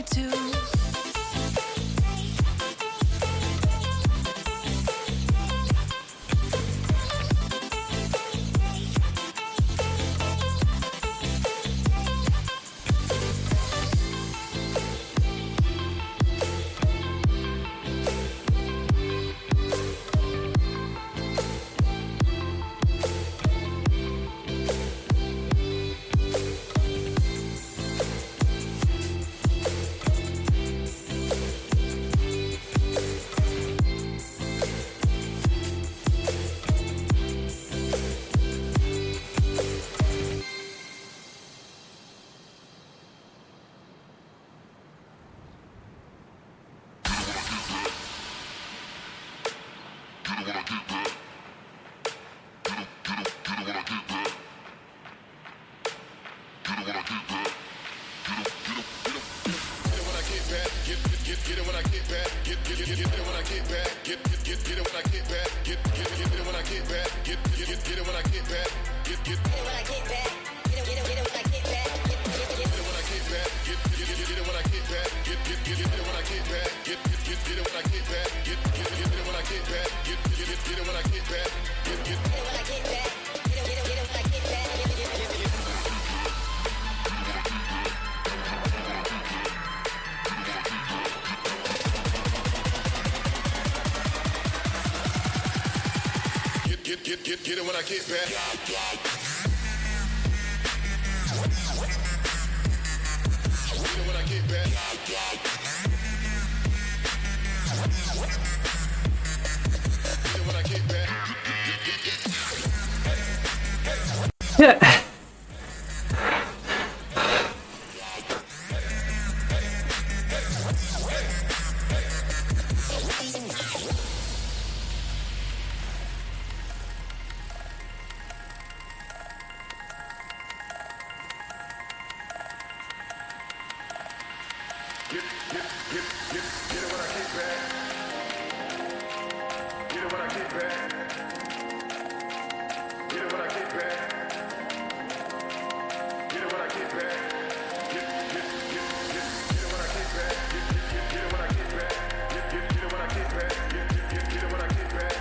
too. Get it when I get back. Get it when I get back. Get it when I get back. Yeah.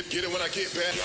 Get it when I get back.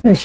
Hey.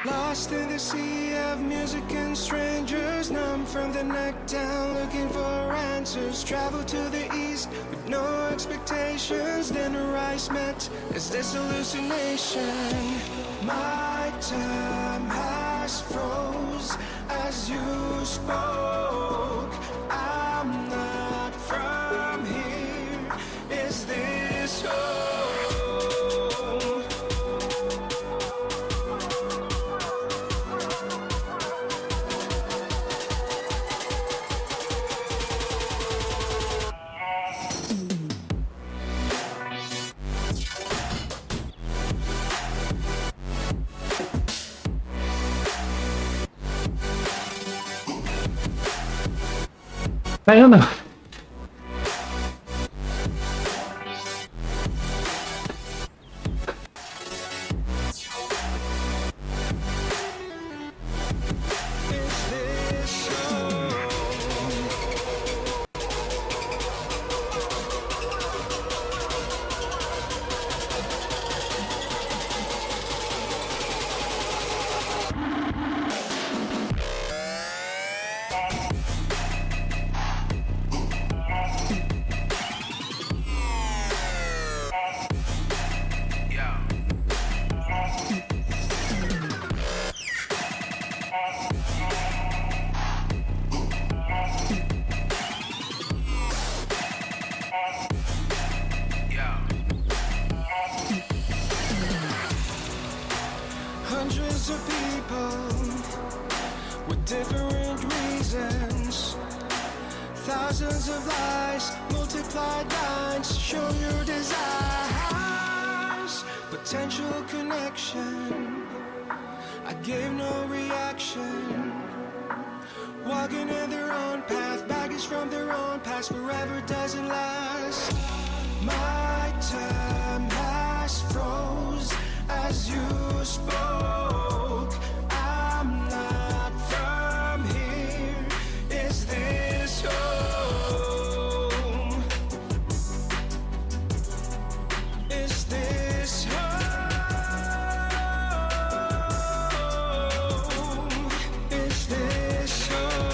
Lost in the sea of music and strangers, numb from the neck down, looking for answers. Travel to the east with no expectations, then a rise met as this hallucination. My time has froze as you spoke. I'm not from here. Is this home? Rien à... Hundreds of people with different reasons. Thousands of lies, multiplied lines, show your desires. Potential connection, I gave no reaction. Walking in their own path, baggage from their own past, forever doesn't last. My time has froze as you spoke. I'm not from here. Is this home? Is this home? Is this home?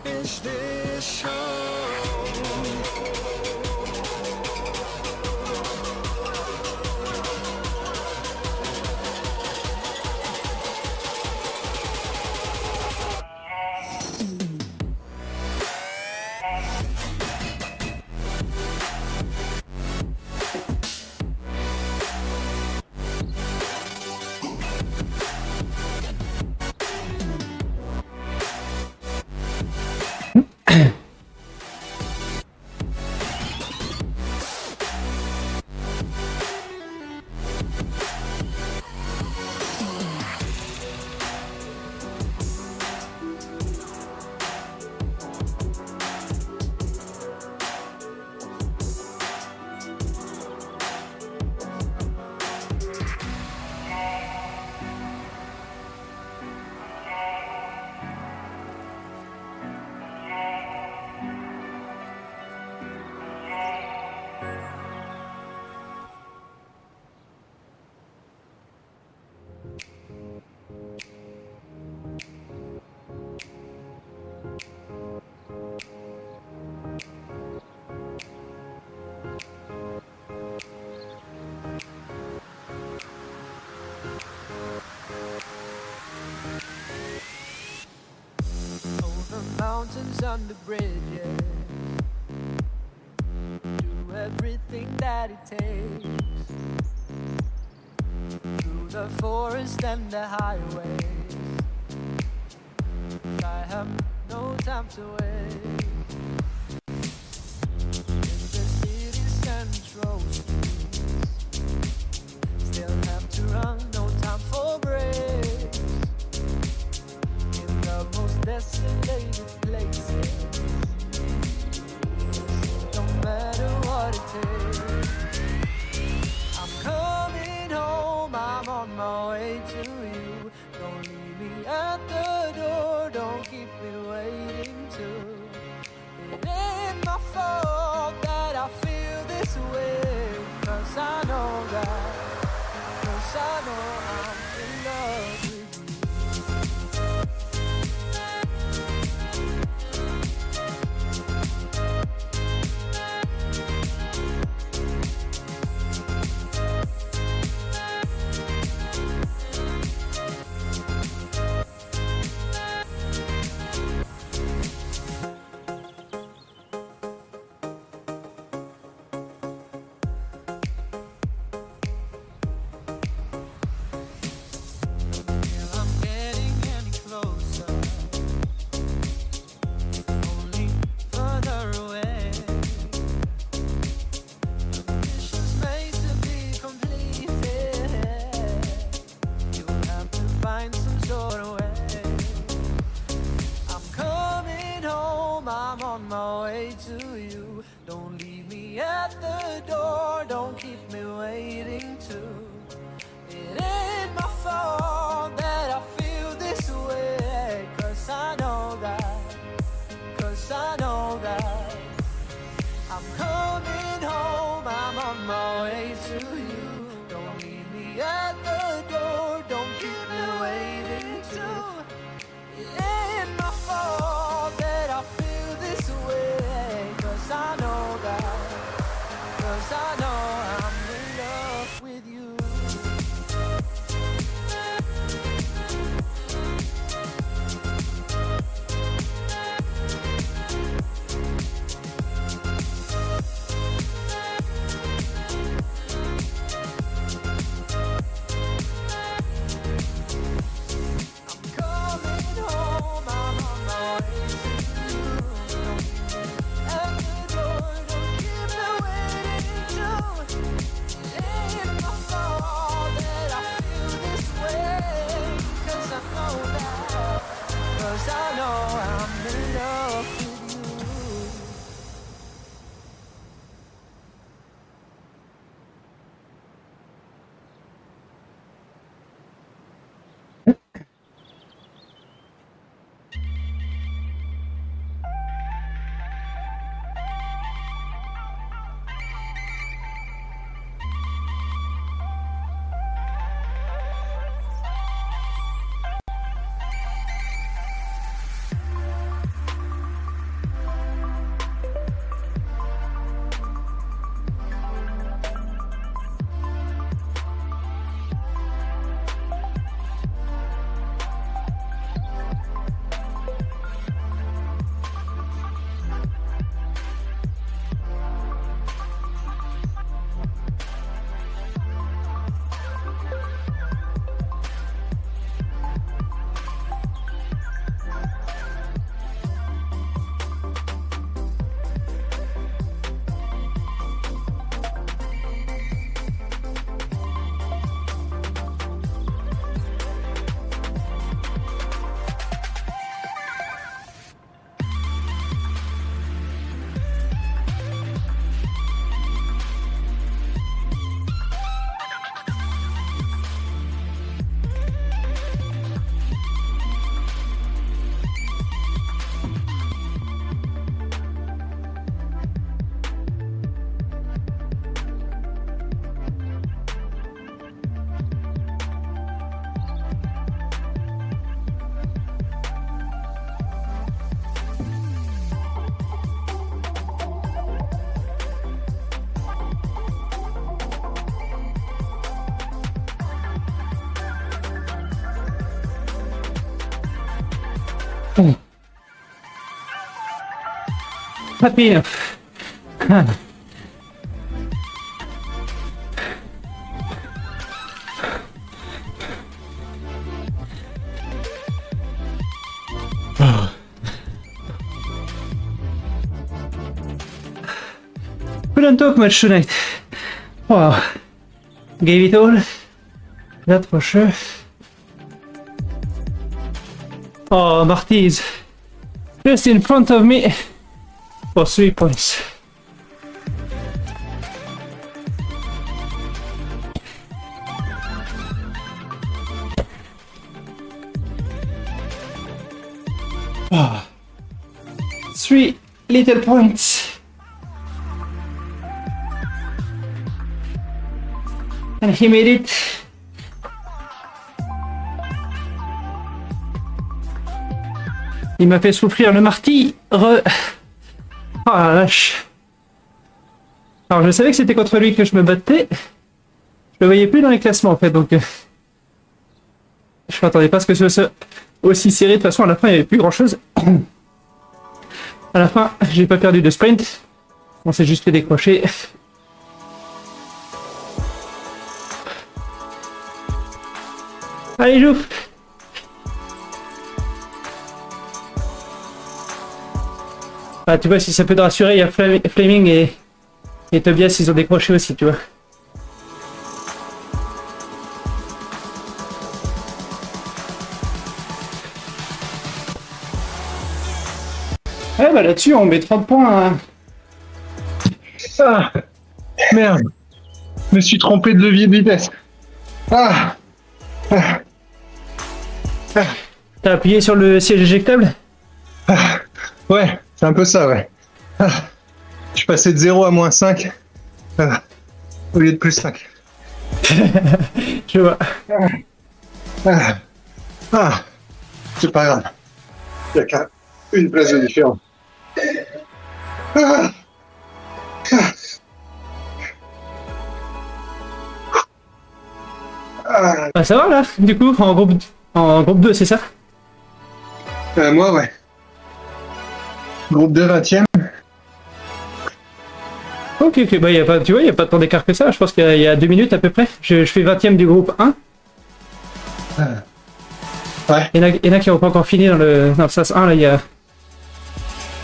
Is this mountains under bridges. Do everything that it takes. Through the forest and the highways. I have no time to wait. In the city's central streets, still have to run, no time for breaks. In the most desolated places, don't matter what it takes. I'm coming home, I'm on my way to you. Don't leave me at the door, don't keep me waiting too. It ain't my fault that I feel this way, 'cause I know that, 'cause I know I'm in love with you. Feel I'm getting any closer, only further away. Mission's made to be completed. You'll have to find some sort of way. I'm coming home, I'm on my way to you. Don't leave me at the door, don't keep me waiting too. It ain't my fault that I feel this way, 'cause I know that, 'cause I know that. I'm coming home, I'm on my way to you. Don't leave me at the door, don't keep me waiting too. It ain't my fault that I feel this way, 'cause I know that, 'cause I know I'm in love with you. I'm coming home, I'm on my way to you. Don't leave me at the door, don't keep me waiting too. It ain't my fault that I feel this way, 'cause I know that, 'cause I know I'm in love with you. happy enough. Couldn't talk much tonight. Wow. Gave it all. That for sure. Oh, Marty's just in front of me for 3 points. Oh. 3 little points. And he made it. Il m'a fait souffrir le marty. Oh la vache. Alors je savais que c'était contre lui que je me battais. Je le voyais plus dans les classements en fait, donc je m'attendais pas à ce que ce soit aussi serré. De toute façon à la fin il n'y avait plus grand chose. À la fin j'ai pas perdu de sprint. On s'est juste fait décrocher. Allez, joue. Ah, tu vois, si ça peut te rassurer, il y a Fleming et Tobias, ils ont décroché aussi, tu vois. Ouais, bah là-dessus, on met 30 points. Hein. Ah, merde. Je me suis trompé de levier de vitesse. Ah. T'as appuyé sur le siège éjectable? Ouais, c'est un peu ça, ouais. Je suis passé de 0 à moins 5 au lieu de plus 5. Je vois. C'est pas grave. Il n'y a qu'une place de différence. Bah ça va là, du coup, en groupe 2, c'est ça? Moi, ouais. Groupe 2, 20e. Ok, bah y a pas, tu vois, il n'y a pas tant d'écart que ça, je pense qu'il y a 2 minutes à peu près. Je fais 20e du groupe 1. Ouais. Il y en a qui n'ont pas encore fini dans le SAS 1, là, il y a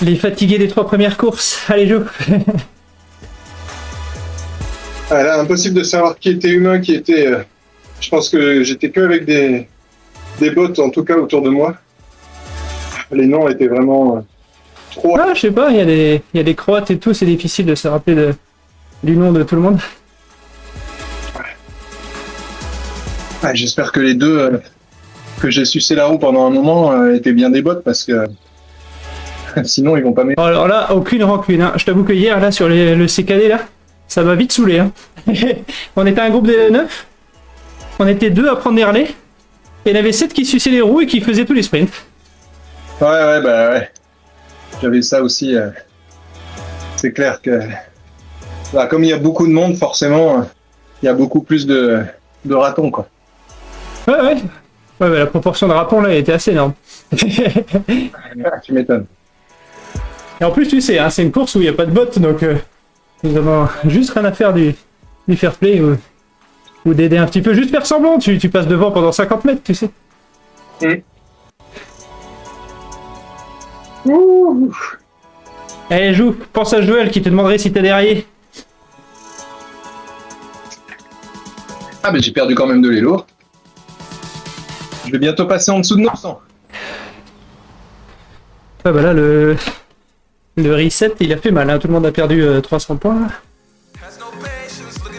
les fatigués des 3 premières courses. Allez, joue. Là, impossible de savoir qui était humain, qui était... je pense que j'étais que avec des bots, en tout cas, autour de moi. Les noms étaient vraiment trop... Ah, je sais pas, il y a des Croates et tout, c'est difficile de se rappeler du nom de tout le monde. Ouais, j'espère que les deux que j'ai sucé la roue pendant un moment étaient bien des bots, parce que sinon ils vont pas m'aider. Alors là, aucune rancune, hein. Je t'avoue que hier, là, sur le CKD, là, ça m'a vite saoulé. Hein. On était un groupe de 9, on était 2 à prendre des relais, et il y en avait 7 qui suçaient les roues et qui faisaient tous les sprints. Ouais, bah ouais. J'avais ça aussi. C'est clair que... Bah, comme il y a beaucoup de monde, forcément, il y a beaucoup plus de ratons, quoi. Ouais, bah, la proportion de ratons, là, elle était assez énorme. Tu m'étonnes. Et en plus, tu sais, hein, c'est une course où il n'y a pas de bots, donc ils ont juste rien à faire du fair play ou d'aider un petit peu, juste faire semblant, tu passes devant pendant 50 mètres, tu sais. Ouh. Allez, joue, pense à Joël qui te demanderait si t'es derrière. Ah, mais j'ai perdu quand même de l'élo. Je vais bientôt passer en dessous de 900. Ouais, bah là, le reset, il a fait mal, hein. Tout le monde a perdu 300 points. Là.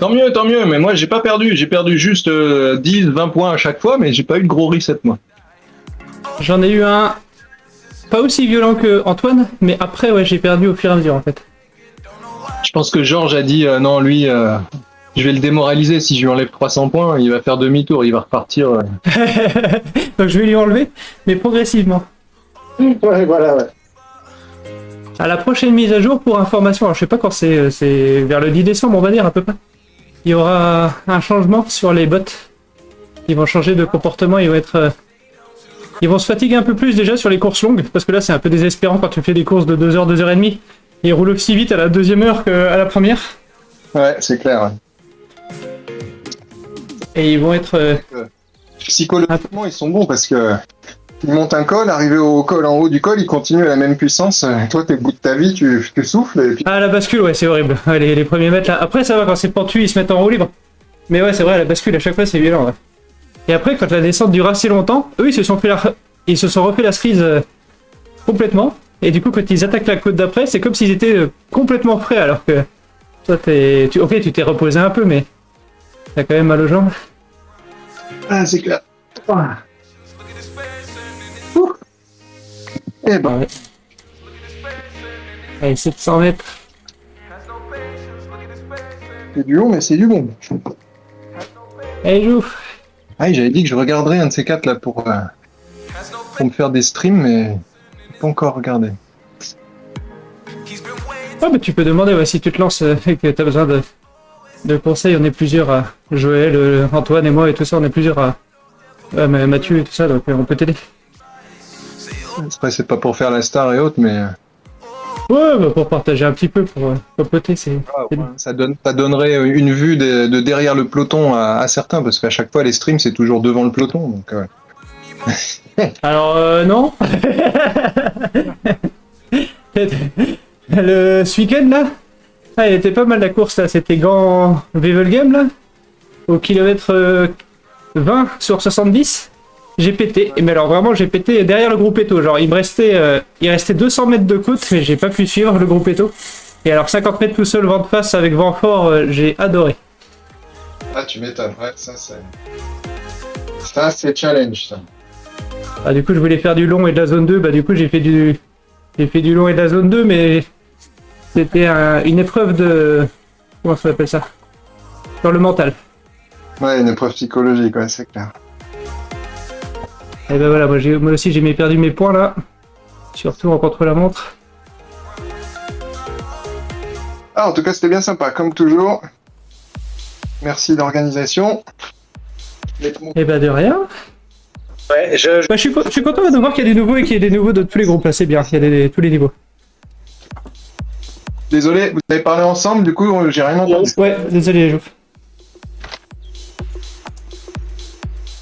Tant mieux, mais moi j'ai pas perdu. J'ai perdu juste 10, 20 points à chaque fois, mais j'ai pas eu de gros reset, moi. J'en ai eu un pas aussi violent que Antoine, mais après, ouais, j'ai perdu au fur et à mesure, en fait. Je pense que Georges a dit non, lui, je vais le démoraliser. Si je lui enlève 300 points, il va faire demi-tour, il va repartir. Donc je vais lui enlever, mais progressivement. Ouais, voilà, ouais. À la prochaine mise à jour, pour information, alors je sais pas quand c'est vers le 10 décembre, on va dire à peu près. Il y aura un changement sur les bots. Ils vont changer de comportement, ils vont se fatiguer un peu plus déjà sur les courses longues, parce que là c'est un peu désespérant quand tu fais des courses de 2h, 2h30. Ils roulent aussi vite à la deuxième heure qu'à la première. Ouais, c'est clair. Ouais. Et ils vont être... Psychologiquement, ils sont bons parce que ils montent un col, arrivé au col en haut du col, ils continuent à la même puissance. Toi, t'es au bout de ta vie, tu souffles et puis. Ah, la bascule, ouais, c'est horrible. Ouais, les premiers mètres là. Après, ça va quand c'est pentu, ils se mettent en roue libre. Mais ouais, c'est vrai, la bascule à chaque fois, c'est violent. Ouais. Et après, quand la descente dure assez longtemps, eux, ils se sont refait la cerise complètement. Et du coup, quand ils attaquent la côte d'après, c'est comme s'ils étaient complètement frais, alors que toi, ok, tu t'es reposé un peu, mais t'as quand même mal aux jambes. Ah, c'est clair. Eh ben, Ouais. Allez, 700 mètres. c'est du long, mais c'est du bon. Allez, joue. Ah, j'avais dit que je regarderais un de ces quatre là pour me faire des streams, mais j'ai pas encore regardé. Ah, bah tu peux demander ouais, si tu te lances et que t'as besoin de conseils. On est plusieurs à Joël, Antoine et moi et tout ça. On est plusieurs à Mathieu et tout ça, donc on peut t'aider. Après, c'est pas pour faire la star et autres, mais Ouais, bah, pour partager un petit peu, pour papoter, c'est. ça donnerait une vue de derrière le peloton à certains, parce qu'à chaque fois, les streams, c'est toujours devant le peloton. Donc, Alors, non. Ce week-end là, il était pas mal la course là. C'était Gand Wevelgem là, au kilomètre 20 sur 70. J'ai pété, mais alors vraiment j'ai pété derrière le groupe Eto, genre il restait 200 mètres de côte, mais j'ai pas pu suivre le groupe Eto. Et alors 50 mètres tout seul, vent de face avec vent fort, j'ai adoré. Ah, tu m'étonnes, ouais, ça c'est challenge, ça. Ah, du coup je voulais faire du long et de la zone 2, bah du coup j'ai fait du long et de la zone 2, mais c'était une épreuve de... Comment ça s'appelle ça? Sur le mental. Ouais, une épreuve psychologique, ouais, c'est clair. Et ben voilà, moi aussi j'ai perdu mes points là. Surtout en contre-la-montre. Ah, en tout cas, c'était bien sympa, comme toujours. Merci d'organisation. Et ben de rien. Ouais, Bah, je suis content de voir qu'il y a des nouveaux et qu'il y ait des nouveaux de tous les groupes là, c'est bien, il y a tous les niveaux. Désolé, vous avez parlé ensemble, du coup, j'ai rien entendu. Ouais, désolé, Jouf.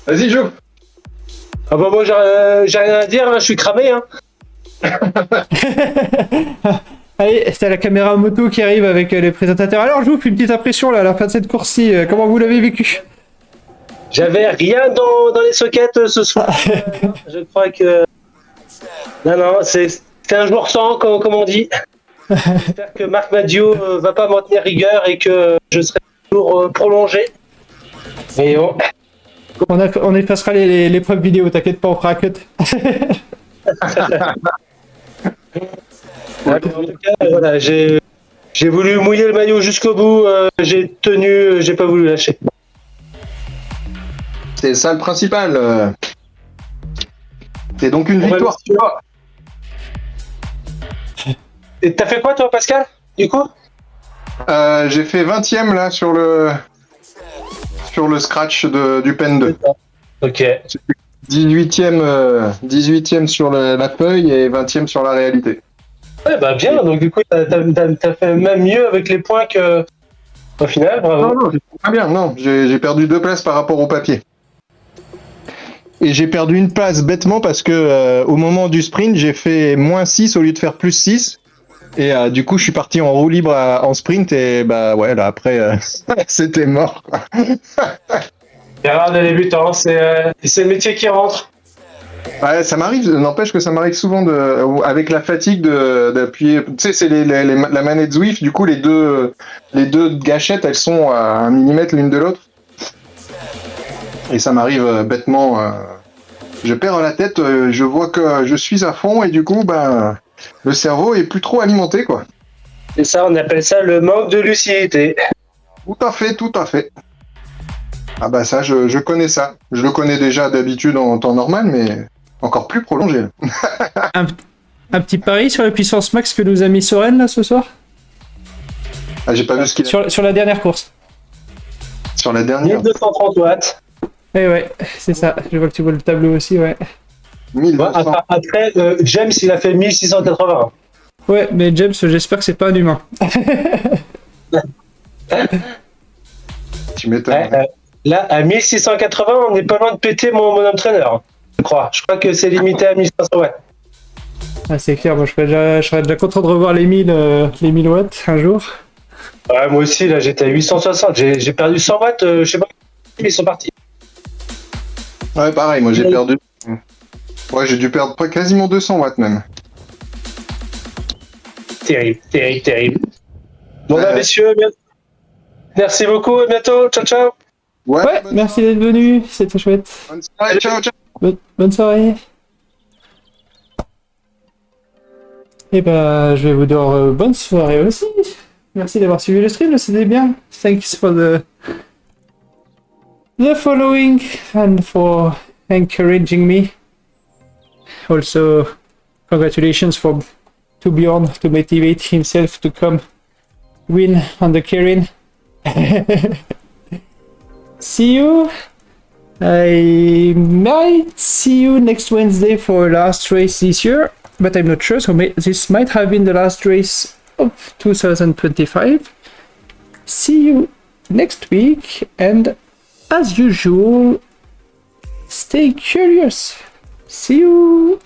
Vas-y, joue. Ah bah moi j'ai rien à dire, hein, je suis cramé. Hein. Allez, c'est la caméra moto qui arrive avec les présentateurs. Alors, Jouf, une petite impression là à la fin de cette course-ci, comment vous l'avez vécu? J'avais rien dans les sockets ce soir. Je crois que... Non, c'est un jour sans, comme on dit. J'espère que Marc Madio va pas m'en tenir rigueur et que je serai toujours prolongé. Et bon. On effacera les preuves vidéo, t'inquiète pas, on fera un cut. En tout cas, voilà, j'ai voulu mouiller le maillot jusqu'au bout, j'ai tenu, j'ai pas voulu lâcher. C'est ça le principal. C'est donc une victoire. Et t'as fait quoi toi, Pascal, du coup? J'ai fait 20ème là sur le scratch du Pen 2. Ok. 18ème sur la feuille et 20ème sur la réalité. Ouais, bah bien, donc du coup, t'as fait même mieux avec les points que... Au final, bravo. Non, j'ai pas bien, non. J'ai perdu 2 places par rapport au papier. Et j'ai perdu une place bêtement parce que au moment du sprint, j'ai fait -6 au lieu de faire +6. Et du coup, je suis parti en roue libre en sprint et bah ouais, là après, c'était mort. Erreur de débutant, c'est le métier qui rentre. Ouais, ça m'arrive, n'empêche que ça m'arrive souvent avec la fatigue d'appuyer. Tu sais, c'est la manette Zwift, du coup, les deux gâchettes, elles sont à 1 millimètre l'une de l'autre. Et ça m'arrive bêtement. Je perds la tête, je vois que je suis à fond et du coup, ben, le cerveau est plus trop alimenté, quoi. Et ça, on appelle ça le manque de lucidité. Tout à fait, tout à fait. Ah bah ça, je connais ça. Je le connais déjà d'habitude en temps normal, mais encore plus prolongé. Un petit pari sur la puissance max que nous a mis Soren là ce soir? Ah, j'ai pas vu ce qu'il a... Sur la dernière course. Sur la dernière. 1230 watts. Eh ouais, c'est ça. Je vois que tu vois le tableau aussi, ouais. 1200. Après, James, il a fait 1680. Ouais, mais James, j'espère que c'est pas un humain. Tu m'étonnes. Là, à 1680, on n'est pas loin de péter mon home trainer. Je crois. Je crois que c'est limité à 1500 watts. Ah, c'est clair, moi je serais déjà content de revoir les 1000 watts un jour. Ouais, moi aussi, là, j'étais à 860. J'ai perdu 100 watts, je sais pas, ils sont partis. Ouais, pareil, moi j'ai perdu. Ouais, j'ai dû perdre quasiment 200 watts même. Terrible, terrible, terrible. Bon, bah, messieurs, merci beaucoup, à bientôt. Ciao, ciao. Ouais, merci d'être venu, c'était chouette. Bonne soirée, ciao, ciao. Bonne soirée. Et bah, je vais vous dire bonne soirée aussi. Merci d'avoir suivi le stream, c'était bien. Thanks for the following and for encouraging me. Also, congratulations to Bjorn to motivate himself to come win on the Kirin. See you. I might see you next Wednesday for last race this year, but I'm not sure, so this might have been the last race of 2025. See you next week, and as usual, stay curious. See you!